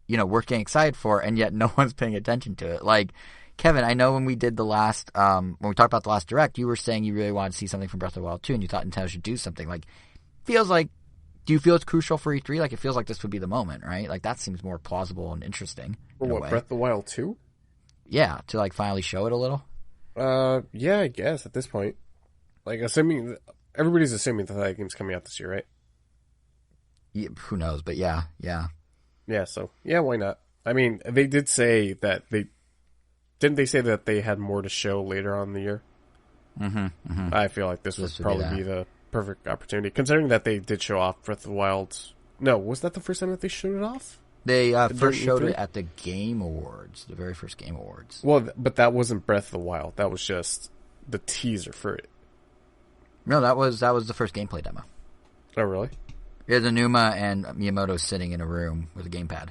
Speaker 1: you know, worth getting excited for, and yet no one's paying attention to it. Like, Kevin, I know when we did the last, when we talked about the last Direct, you were saying you really wanted to see something from Breath of the Wild 2, and you thought Nintendo should do something. Like, feels like, do you feel it's crucial for E3? Like, it feels like this would be the moment, right? Like, that seems more plausible and interesting.
Speaker 3: For what, Breath of the Wild 2?
Speaker 1: Yeah, to, like, finally show it a little.
Speaker 3: Yeah, I guess, at this point. Like, everybody's assuming that game's coming out this year, right?
Speaker 1: Yeah, who knows, but yeah.
Speaker 3: Yeah, so, yeah, why not? I mean, they did say that didn't they say that they had more to show later on in the year?
Speaker 1: Mm-hmm.
Speaker 3: I feel like this would probably be the perfect opportunity, considering that they did show off Breath of the Wild. No, was that the first time that they showed it off?
Speaker 1: They first showed it at the Game Awards, the very first Game Awards.
Speaker 3: Well, but that wasn't Breath of the Wild. That was just the teaser for it.
Speaker 1: No, that was the first gameplay demo.
Speaker 3: Oh, really?
Speaker 1: Yeah, the Numa and Miyamoto sitting in a room with a gamepad.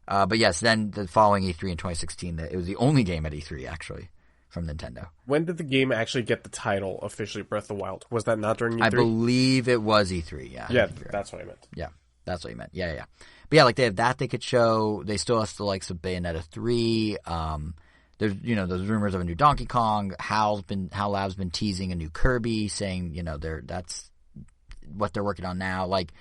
Speaker 1: But yes, then the following E3 in 2016, it was the only game at E3, actually, from Nintendo.
Speaker 3: When did the game actually get the title officially Breath of the Wild? Was that not during E3?
Speaker 1: I believe it was E3, yeah.
Speaker 3: Yeah, that's what I meant.
Speaker 1: Yeah, that's what you meant. Yeah. But yeah, like, they have that they could show. They still have the likes of Bayonetta 3. There's, you know, those rumors of a new Donkey Kong. HAL Lab's been teasing a new Kirby, saying, you know, that's what they're working on now. Like,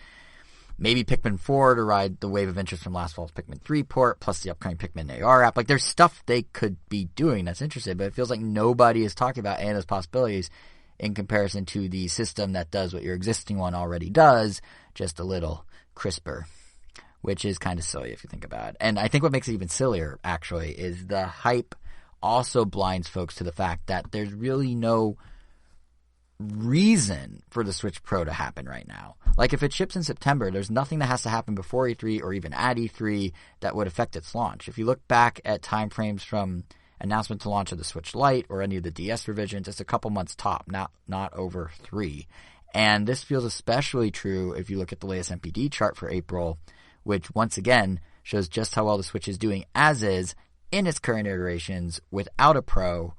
Speaker 1: maybe Pikmin 4 to ride the wave of interest from last fall's Pikmin 3 port, plus the upcoming Pikmin AR app. Like, there's stuff they could be doing that's interesting, but it feels like nobody is talking about any of those possibilities in comparison to the system that does what your existing one already does, just a little crisper, which is kind of silly if you think about it. And I think what makes it even sillier, actually, is the hype also blinds folks to the fact that there's really no reason for the Switch Pro to happen right now. Like, if it ships in September, there's nothing that has to happen before E3 or even at E3 that would affect its launch. If you look back at timeframes from announcement to launch of the Switch Lite or any of the DS revisions, it's a couple months top, not over 3. And this feels especially true if you look at the latest NPD chart for April, which once again shows just how well the Switch is doing as is in its current iterations without a Pro.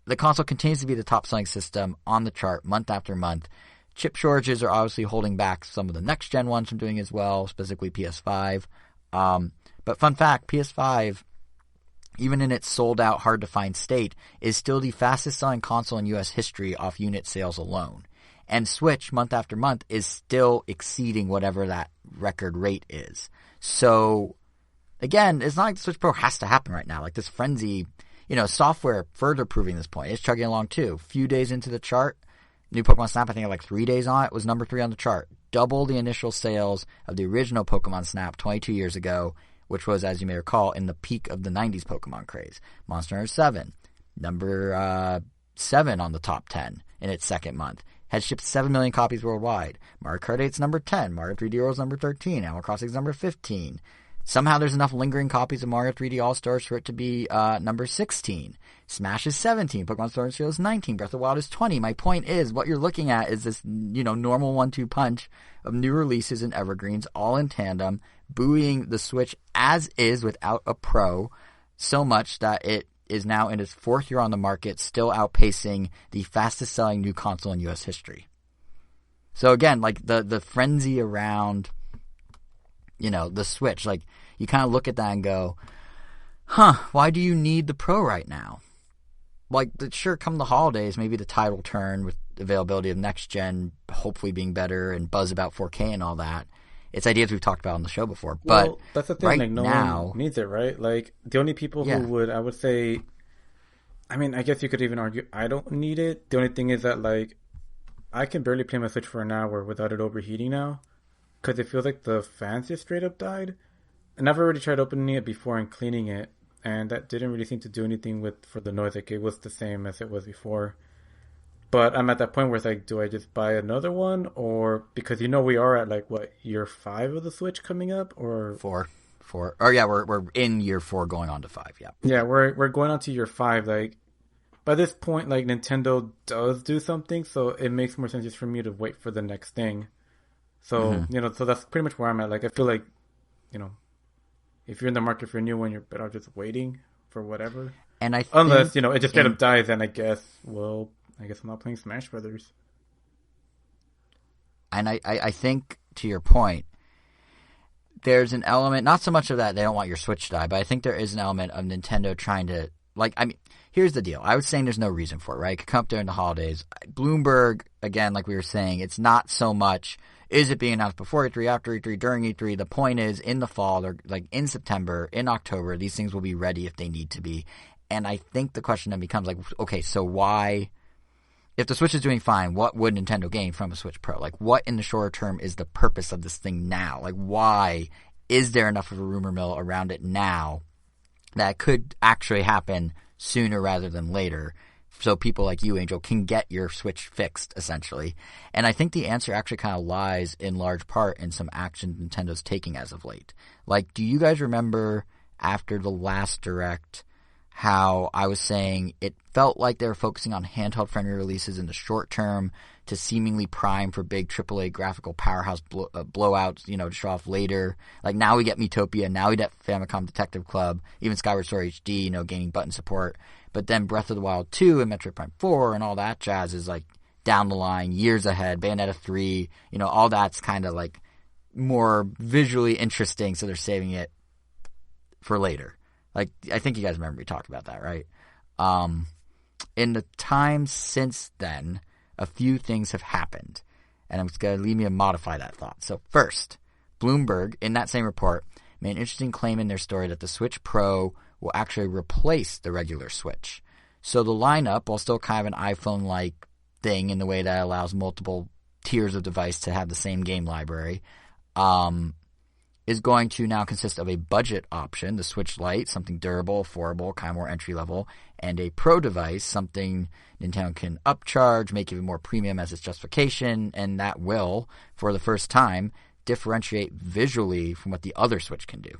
Speaker 1: The console continues to be the top-selling system on the chart month after month. Chip shortages are obviously holding back some of the next-gen ones from doing as well, specifically PS5. But fun fact, PS5, even in its sold-out, hard-to-find state, is still the fastest-selling console in U.S. history off unit sales alone. And Switch, month after month, is still exceeding whatever that record rate is. So, again, it's not like the Switch Pro has to happen right now. Like, this frenzy, you know, software further proving this point. It's chugging along, too. Few days into the chart, new Pokemon Snap, I think, had like 3 days on it, was number 3 on the chart. Double the initial sales of the original Pokemon Snap 22 years ago, which was, as you may recall, in the peak of the 90s Pokemon craze. Monster Hunter 7, number 7 on the top 10 in its second month. Had shipped 7 million copies worldwide. Mario Kart 8's number 10. Mario 3D World's number 13. Animal Crossing's number 15. Somehow there's enough lingering copies of Mario 3D All-Stars for it to be number 16. Smash is 17. Pokemon Sword and Shield is 19. Breath of the Wild is 20. My point is, what you're looking at is this, you know, normal 1-2 punch of new releases and evergreens all in tandem, buoying the Switch as is without a Pro so much that it is now in its 4th year on the market, still outpacing the fastest selling new console in U.S. history. So again, like, the frenzy around, you know, the Switch, like, you kind of look at that and go, why do you need the Pro right now? Like, sure, come the holidays, maybe the tide will turn with availability of next gen hopefully being better and buzz about 4K and all that. It's ideas we've talked about on the show before, but
Speaker 2: well, that's the thing.
Speaker 1: Right
Speaker 2: like, no
Speaker 1: now,
Speaker 2: one needs it, right? Like, the only people who would, I would say, I mean, I guess you could even argue I don't need it. The only thing is that, like, I can barely play my Switch for an hour without it overheating now, because it feels like the fans just straight up died. And I've already tried opening it before and cleaning it, and that didn't really seem to do anything for the noise. Like, it was the same as it was before. But I'm at that point where it's like, do I just buy another one, or because we are at like what, year 5 of the Switch coming up, or
Speaker 1: 4. Oh yeah, we're in year 4 going on to 5. Yeah.
Speaker 2: Yeah, we're going on to year 5. Like by this point, like Nintendo does do something, so it makes more sense just for me to wait for the next thing. So so that's pretty much where I'm at. Like I feel like, if you're in the market for a new one, you're better off just waiting for whatever.
Speaker 1: And
Speaker 2: unless it just straight up dies, then I guess I'm not playing Smash Brothers.
Speaker 1: And I think, to your point, there's an element, not so much of that they don't want your Switch to die, but I think there is an element of Nintendo trying to, here's the deal. I was saying there's no reason for it, right? It could come up during the holidays. Bloomberg, again, like we were saying, it's not so much, is it being announced before E3, after E3, during E3? The point is, in the fall, or like in September, in October, these things will be ready if they need to be. And I think the question then becomes like, okay, so why, if the Switch is doing fine, what would Nintendo gain from a Switch Pro? Like, what in the shorter term is the purpose of this thing now? Like, why is there enough of a rumor mill around it now that could actually happen sooner rather than later, so people like you, Angel, can get your Switch fixed, essentially? And I think the answer actually kind of lies in large part in some action Nintendo's taking as of late. Like, do you guys remember after the last Direct how I was saying it felt like they were focusing on handheld-friendly releases in the short term to seemingly prime for big AAA graphical powerhouse blowouts, to show off later. Like, now we get Miitopia, now we get Famicom Detective Club, even Skyward Sword HD, gaining button support. But then Breath of the Wild 2 and Metroid Prime 4 and all that jazz is, like, down the line, years ahead. Bayonetta 3, all that's kind of, like, more visually interesting, so they're saving it for later. Like, I think you guys remember we talked about that, right? In the time since then, a few things have happened, and it's going to lead me to modify that thought. So first, Bloomberg, in that same report, made an interesting claim in their story that the Switch Pro will actually replace the regular Switch. So the lineup, while still kind of an iPhone-like thing in the way that allows multiple tiers of device to have the same game library, is going to now consist of a budget option, the Switch Lite, something durable, affordable, kind of more entry-level, and a Pro device, something Nintendo can upcharge, make even more premium as its justification, and that will, for the first time, differentiate visually from what the other Switch can do.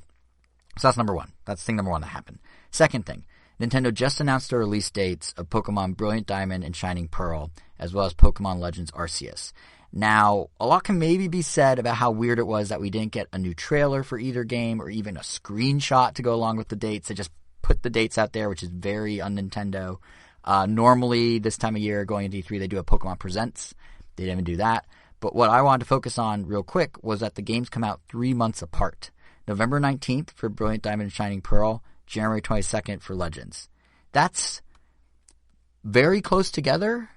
Speaker 1: So that's number one. That's thing number one that happened. Second thing, Nintendo just announced the release dates of Pokemon Brilliant Diamond and Shining Pearl, as well as Pokemon Legends Arceus. Now, a lot can maybe be said about how weird it was that we didn't get a new trailer for either game or even a screenshot to go along with the dates. They just put the dates out there, which is very un-Nintendo. Normally, this time of year, going into E3, they do a Pokemon Presents. They didn't even do that. But what I wanted to focus on real quick was that the games come out 3 months apart. November 19th for Brilliant Diamond and Shining Pearl, January 22nd for Legends. That's very close together.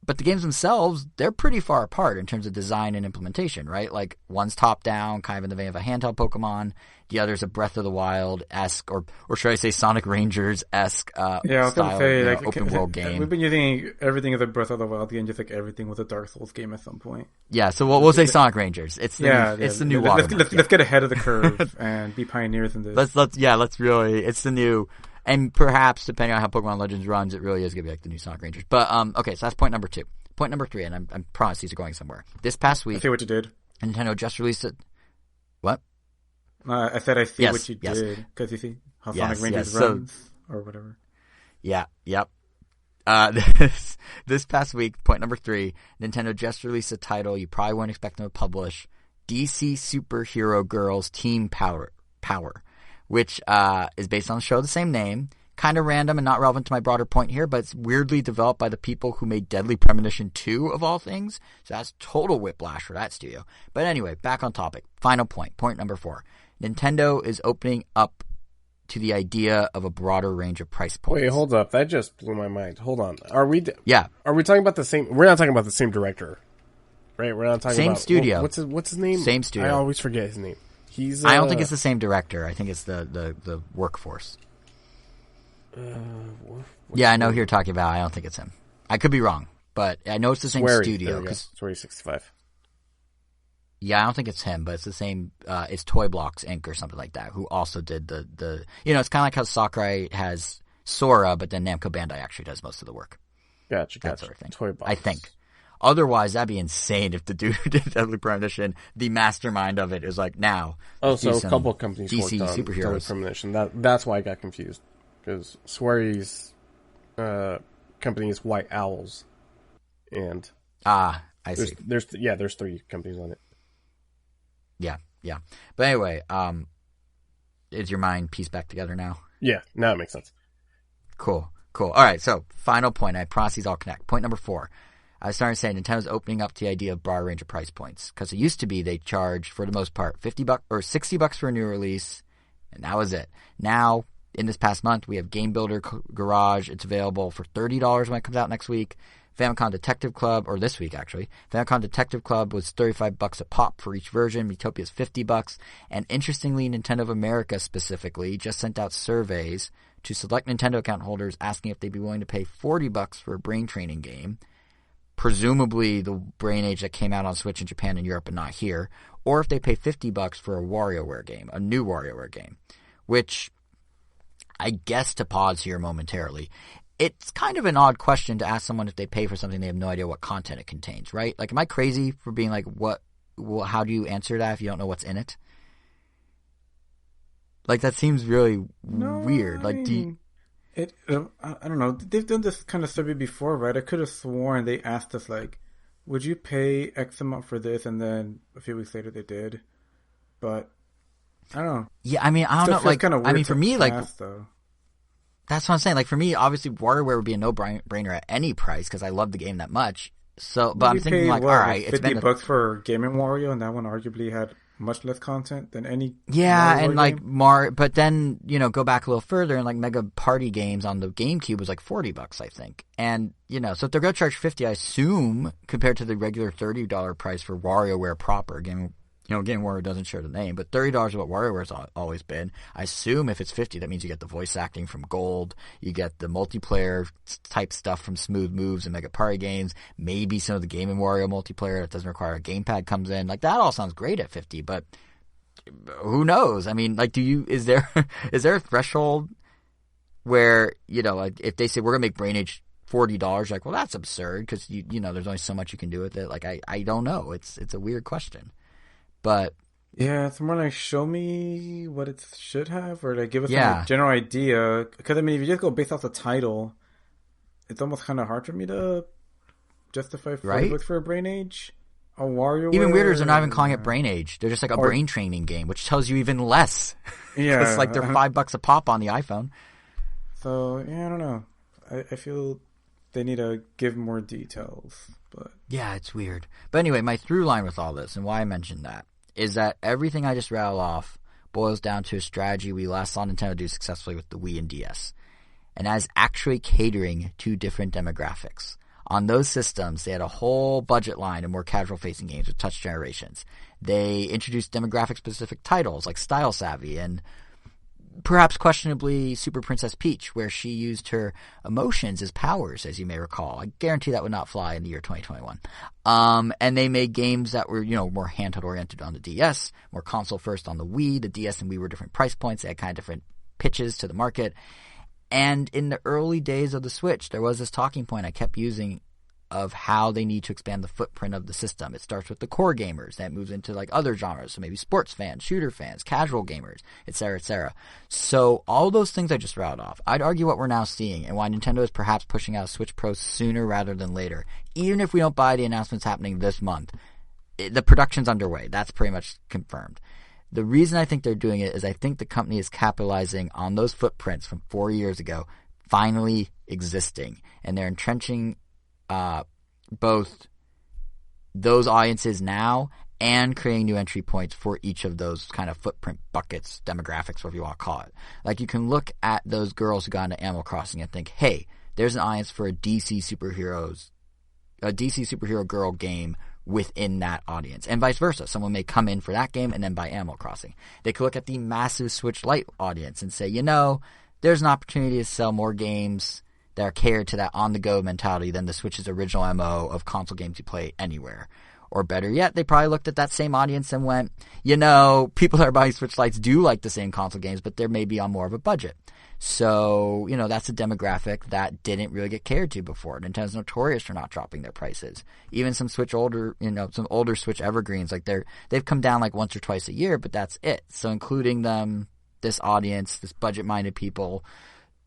Speaker 1: But the games themselves, they're pretty far apart in terms of design and implementation, right? Like, one's top-down, kind of in the vein of a handheld Pokemon. The other's a Breath of the Wild-esque, or should I say Sonic Rangers-esque
Speaker 2: I was
Speaker 1: style,
Speaker 2: say,
Speaker 1: open-world game.
Speaker 2: We've been using everything as a Breath of the Wild game, just like everything was a Dark Souls game at some point.
Speaker 1: Yeah, so we'll say Sonic Rangers. It's the new watermark.
Speaker 2: Let's get ahead of the curve and be pioneers in this.
Speaker 1: Let's really, it's the new... And perhaps, depending on how Pokemon Legends runs, it really is going to be like the new Sonic Rangers. But, okay, so that's point number 2. Point number 3, and I promise these are going somewhere. This past week...
Speaker 2: I see what you did.
Speaker 1: Nintendo just released it. What?
Speaker 2: I said I see what you did. Because you see how Sonic Rangers runs, or whatever.
Speaker 1: Yeah, yep. This past week, point number 3, Nintendo just released a title you probably wouldn't expect them to publish, DC Superhero Girls Team Power, which is based on the show of the same name. Kind of random and not relevant to my broader point here, but it's weirdly developed by the people who made Deadly Premonition 2, of all things. So that's total whiplash for that studio. But anyway, back on topic. Final point. Point number 4. Nintendo is opening up to the idea of a broader range of price points.
Speaker 3: Wait, hold up. That just blew my mind. Hold on. Are we talking about the same... We're not talking about the same director, right? We're not talking
Speaker 1: same
Speaker 3: about...
Speaker 1: Same studio.
Speaker 3: What's his name?
Speaker 1: Same studio.
Speaker 3: I always forget his name.
Speaker 1: I don't think it's the same director. I think it's the workforce. Yeah, I know who you're talking about. I don't think it's him. I could be wrong, but I know it's the same studio.
Speaker 3: Swery 65.
Speaker 1: Yeah, I don't think it's him, but it's the same. It's Toy Blocks Inc. or something like that, who also did the. It's kind of like how Sakurai has Sora, but then Namco Bandai actually does most of the work.
Speaker 3: Gotcha.
Speaker 1: That sort of thing.
Speaker 3: Toy box.
Speaker 1: I think. Otherwise, that'd be insane if the dude who did Deadly Premonition, the mastermind of it, is like, now.
Speaker 3: Oh, so a couple companies
Speaker 1: DC
Speaker 3: worked on Deadly
Speaker 1: superheroes.
Speaker 3: Premonition. That's why I got confused. Because Swery's company is White Owls. And
Speaker 1: I see.
Speaker 3: There's 3 companies on it.
Speaker 1: Yeah. But anyway, is your mind pieced back together now?
Speaker 3: Yeah, now it makes sense.
Speaker 1: Cool. All right, so final point. I promise these all connect. Point number 4. I started saying Nintendo's opening up to the idea of broad range of price points. Because it used to be they charged, for the most part, $50 or $60 for a new release, and that was it. Now, in this past month, we have Game Builder Garage. It's available for $30 when it comes out next week. Famicom Detective Club, or this week actually. Famicom Detective Club was $35 a pop for each version. Miitopia's $50. And interestingly, Nintendo of America specifically just sent out surveys to select Nintendo account holders asking if they'd be willing to pay $40 for a brain training game. Presumably the Brain Age that came out on Switch in Japan and Europe and not here, or if they pay $50 for a WarioWare game, a new WarioWare game, which I guess, to pause here momentarily, it's kind of an odd question to ask someone if they pay for something they have no idea what content it contains, right? Like, am I crazy for being like, how do you answer that if you don't know what's in it? Like, that seems really weird. Like,
Speaker 2: I don't know. They've done this kind of survey before, right? I could have sworn they asked us, like, would you pay X amount for this? And then a few weeks later they did. But, I don't know.
Speaker 1: Yeah, I mean, I don't know. Like,
Speaker 2: kind of
Speaker 1: I mean, for me, like,
Speaker 2: though.
Speaker 1: That's what I'm saying. Like, for me, obviously, WarioWare would be a no-brainer at any price because I love the game that much. So, but I'm thinking, like, all right, it's been
Speaker 2: $50 for Game & Wario, and that one arguably had much less content than any.
Speaker 1: Yeah,
Speaker 2: Mario
Speaker 1: and
Speaker 2: game.
Speaker 1: like but then go back a little further, and like Mega Party games on the GameCube was like $40, I think. And so if they're gonna charge $50, I assume compared to the regular $30 price for WarioWare proper game. Game Wario doesn't share the name, but $30 is what WarioWare's always been. I assume if it's $50, that means you get the voice acting from Gold, you get the multiplayer type stuff from Smooth Moves and Mega Party games, maybe some of the Game & Wario multiplayer that doesn't require a gamepad comes in. Like, that all sounds great at $50, but who knows? I mean, like, is there a threshold where, like, if they say we're gonna make Brain Age $40, like, well, that's absurd because there's only so much you can do with it. Like, I don't know. It's a weird question. But
Speaker 2: yeah, it's more like show me what it should have, or like give us a general idea. Because I mean, if you just go based off the title, it's almost kind of hard for me to justify $40 for a Brain Age. A WarioWare.
Speaker 1: Even weirder is they're not even calling it Brain Age. They're just like a brain training game, which tells you even less.
Speaker 2: Yeah,
Speaker 1: it's like they're $5 a pop on the iPhone.
Speaker 2: So yeah, I don't know. I feel they need to give more details. But
Speaker 1: yeah, it's weird. But anyway, my through line with all this and why I mentioned that is that everything I just rattled off boils down to a strategy we last saw Nintendo do successfully with the Wii and DS. And as actually catering to different demographics. On those systems, they had a whole budget line of more casual-facing games with touch generations. They introduced demographic-specific titles like Style Savvy and perhaps questionably Super Princess Peach, where she used her emotions as powers, as you may recall. I guarantee that would not fly in the year 2021. And they made games that were, more handheld-oriented on the DS, more console-first on the Wii. The DS and Wii were different price points. They had kind of different pitches to the market. And in the early days of the Switch, there was this talking point I kept using of how they need to expand the footprint of the system. It starts with the core gamers, then it moves into like other genres, so maybe sports fans, shooter fans, casual gamers, etc., etc. So all those things I just rattled off, I'd argue what we're now seeing and why Nintendo is perhaps pushing out Switch Pro sooner rather than later. Even if we don't buy the announcements happening this month, the production's underway. That's pretty much confirmed. The reason I think they're doing it is I think the company is capitalizing on those footprints from 4 years ago finally existing, and they're entrenching both those audiences now and creating new entry points for each of those kind of footprint buckets, demographics, whatever you want to call it. Like, you can look at those girls who got into Animal Crossing and think, hey, there's an audience for a DC superhero girl game within that audience, and vice versa. Someone may come in for that game and then buy Animal Crossing. They could look at the massive Switch Lite audience and say, there's an opportunity to sell more games that are catered to that on-the-go mentality than the Switch's original MO of console games you play anywhere. Or better yet, they probably looked at that same audience and went, people that are buying Switch Lites do like the same console games, but they're maybe on more of a budget. So, that's a demographic that didn't really get catered to before. Nintendo's notorious for not dropping their prices. Even some some older Switch evergreens, like they've come down like once or twice a year, but that's it. So including them, this audience, this budget-minded people,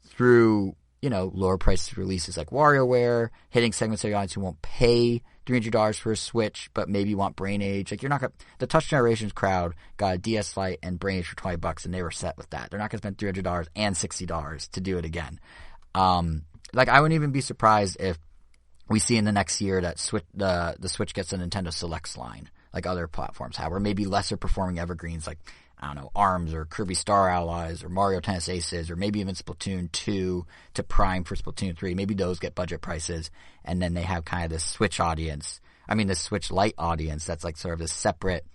Speaker 1: through, lower price releases like WarioWare, hitting segments of the audience who won't pay $300 for a Switch, but maybe want Brain Age. Like, the Touch Generations crowd got a DS Lite and Brain Age for $20, and they were set with that. They're not going to spend $300 and $60 to do it again. I wouldn't even be surprised if we see in the next year that the Switch gets a Nintendo Selects line, like other platforms have, or maybe lesser performing evergreens like, I don't know, ARMS or Kirby Star Allies or Mario Tennis Aces or maybe even Splatoon 2 to Prime for Splatoon 3. Maybe those get budget prices, and then they have kind of this Switch audience. This Switch Lite audience that's like sort of this separate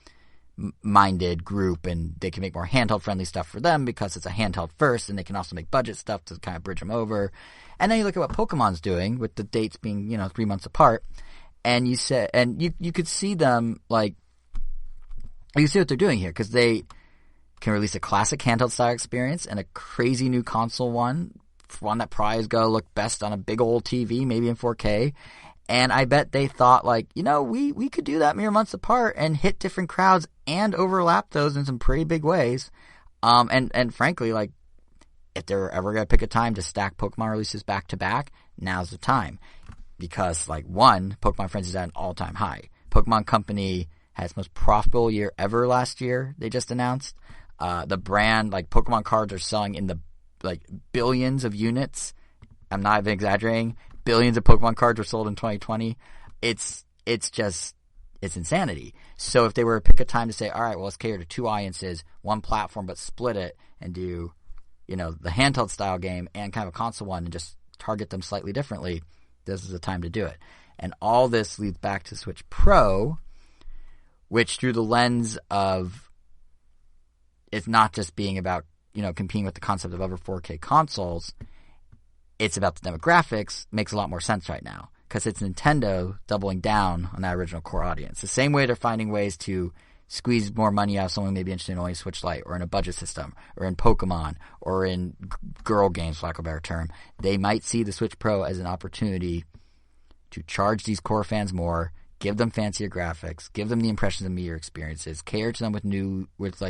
Speaker 1: minded group, and they can make more handheld friendly stuff for them because it's a handheld first, and they can also make budget stuff to kind of bridge them over. And then you look at what Pokemon's doing with the dates being, 3 months apart, and you could see them like, you see what they're doing here, because they can release a classic handheld style experience and a crazy new console one that probably is going to look best on a big old TV, maybe in 4K. And I bet they thought like, we could do that mere months apart and hit different crowds and overlap those in some pretty big ways. And frankly, like, if they were ever going to pick a time to stack Pokemon releases back to back, now's the time. Because like, one, Pokemon Frenzy is at an all-time high. Pokemon Company had its most profitable year ever last year, they just announced. The brand, like, Pokemon cards are selling in the, like, billions of units. I'm not even exaggerating. Billions of Pokemon cards were sold in 2020. It's insanity. So if they were to pick a time to say, all right, well, let's cater to two audiences, one platform, but split it and do, the handheld style game and kind of a console one and just target them slightly differently, this is the time to do it. And all this leads back to Switch Pro, which through the lens of, it's not just being about, competing with the concept of other 4K consoles. It's about the demographics. Makes a lot more sense right now because it's Nintendo doubling down on that original core audience. The same way they're finding ways to squeeze more money out of someone maybe interested in only Switch Lite or in a budget system or in Pokemon or in girl games, for lack of a better term. They might see the Switch Pro as an opportunity to charge these core fans more, give them fancier graphics, give them the impressions of media experiences, cater to them with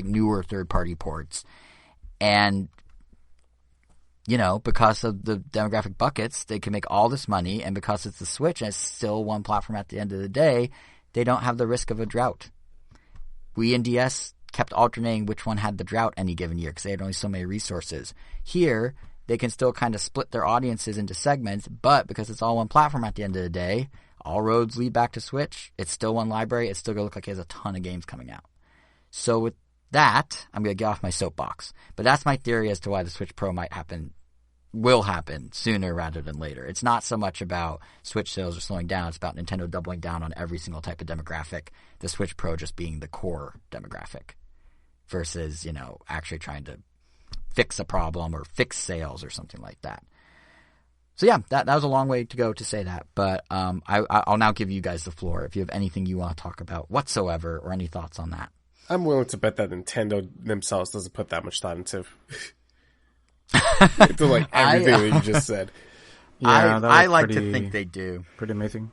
Speaker 1: newer third-party ports. And, because of the demographic buckets, they can make all this money, and because it's the Switch and it's still one platform at the end of the day, they don't have the risk of a drought. Wii and DS kept alternating which one had the drought any given year because they had only so many resources. Here, they can still kind of split their audiences into segments, but because it's all one platform at the end of the day, all roads lead back to Switch. It's still one library. It's still going to look like it has a ton of games coming out. So with that, I'm going to get off my soapbox. But that's my theory as to why the Switch Pro will happen sooner rather than later. It's not so much about Switch sales are slowing down. It's about Nintendo doubling down on every single type of demographic. The Switch Pro just being the core demographic versus, actually trying to fix a problem or fix sales or something like that. So yeah, that was a long way to go to say that, but I'll now give you guys the floor if you have anything you want to talk about whatsoever or any thoughts on that.
Speaker 3: I'm willing to bet that Nintendo themselves doesn't put that much thought into like everything that you just said.
Speaker 2: Yeah,
Speaker 1: I like to think they do.
Speaker 2: Pretty amazing.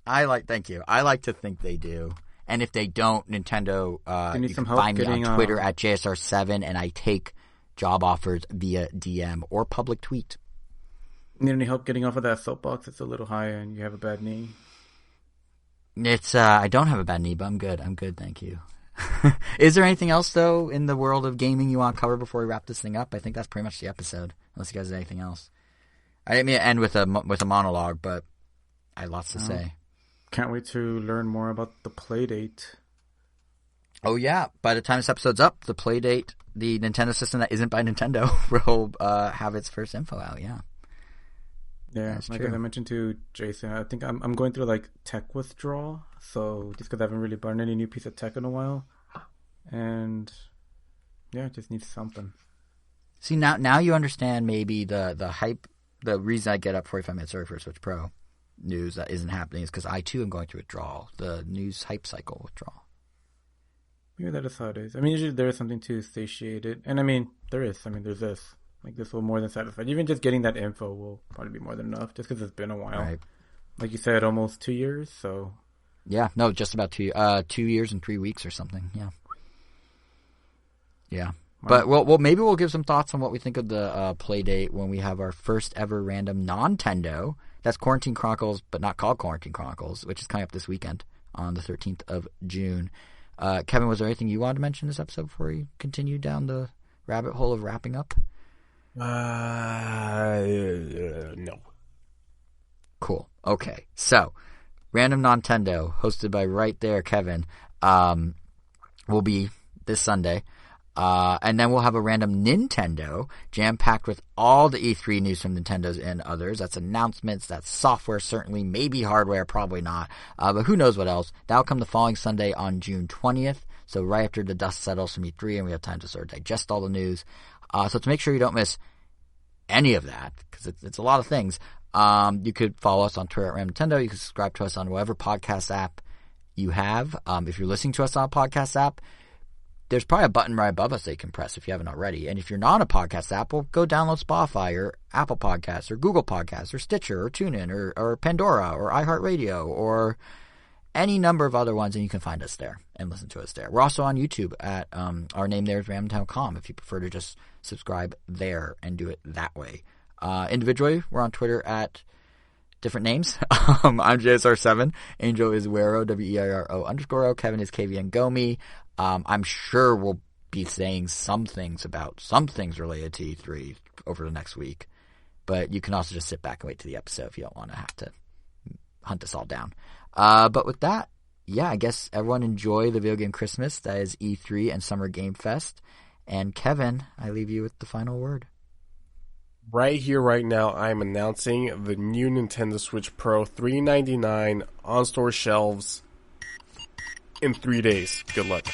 Speaker 1: Thank you. I like to think they do. And if they don't, Nintendo, you can find me on Twitter at JSR7, and I take job offers via DM or public tweet.
Speaker 2: Need any help getting off of that soapbox? It's a little high and you have a bad knee.
Speaker 1: It's I don't have a bad knee, but I'm good. Thank you. Is there anything else though in the world of gaming you want to cover before we wrap this thing up? I think that's pretty much the episode. Unless you guys have anything else. I didn't mean to end with a monologue, but I had lots to say.
Speaker 2: Can't wait to learn more about the Playdate.
Speaker 1: Oh yeah! By the time this episode's up, the Playdate, the Nintendo system that isn't by Nintendo, will have its first info out. Yeah.
Speaker 2: Yeah,
Speaker 1: that's
Speaker 2: like
Speaker 1: true.
Speaker 2: I mentioned to Jason, I think I'm going through like tech withdrawal. So just because I haven't really bought any new piece of tech in a while, and yeah, it just needs something.
Speaker 1: See now you understand maybe the hype, the reason I get up 45 minutes early for a Switch Pro. news that isn't happening is because I too am going through withdrawal, the news hype cycle withdrawal.
Speaker 2: Maybe that is how it is. I mean, usually there is something to satiate it. And I mean, there is. I mean, there's this. Like, this will more than satisfy. Even just getting that info will probably be more than enough, just because it's been a while.
Speaker 1: Right.
Speaker 2: Like you said, almost 2 years, so...
Speaker 1: Yeah, no, just about 2 years and 3 weeks or something, yeah. Yeah. But well, maybe we'll give some thoughts on what we think of the play date when we have our first ever random non-Tendo. That's Quarantine Chronicles, but not called Quarantine Chronicles, which is coming up this weekend on the 13th of June. Kevin, was there anything you wanted to mention this episode before we continue down the rabbit hole of wrapping up?
Speaker 3: No.
Speaker 1: Cool. Okay. So, Random Nintendo, hosted by right there, Kevin, will be this Sunday. And then we'll have a random Nintendo, jam-packed with all the E3 news from Nintendo's and others. That's announcements, that's software, certainly, maybe hardware, probably not. But who knows what else. That'll come the following Sunday on June 20th. So right after the dust settles from E3 and we have time to sort of digest all the news. So to make sure you don't miss any of that, because it's a lot of things, you could follow us on Twitter at Random Nintendo. You can subscribe to us on whatever podcast app you have. If you're listening to us on a podcast app, there's probably a button right above us that you can press if you haven't already. And if you're not on a podcast app, well, go download Spotify or Apple Podcasts or Google Podcasts or Stitcher or TuneIn or Pandora or iHeartRadio or any number of other ones, and you can find us there and listen to us there. We're also on YouTube at our name there is RandomTown.com if you prefer to just subscribe there and do it that way. Individually, we're on Twitter at different names. I'm JSR7. Angel is Wero, WEIRO_O. Kevin is KVN Gomi. I'm sure we'll be saying some things related to E3 over the next week. But you can also just sit back and wait to the episode if you don't want to have to hunt us all down. But with that, yeah, I guess everyone enjoy the Video Game Christmas. That is E3 and Summer Game Fest. And Kevin, I leave you with the final word.
Speaker 3: Right here, right now, I'm announcing the new Nintendo Switch Pro $399 on store shelves in 3 days. Good luck.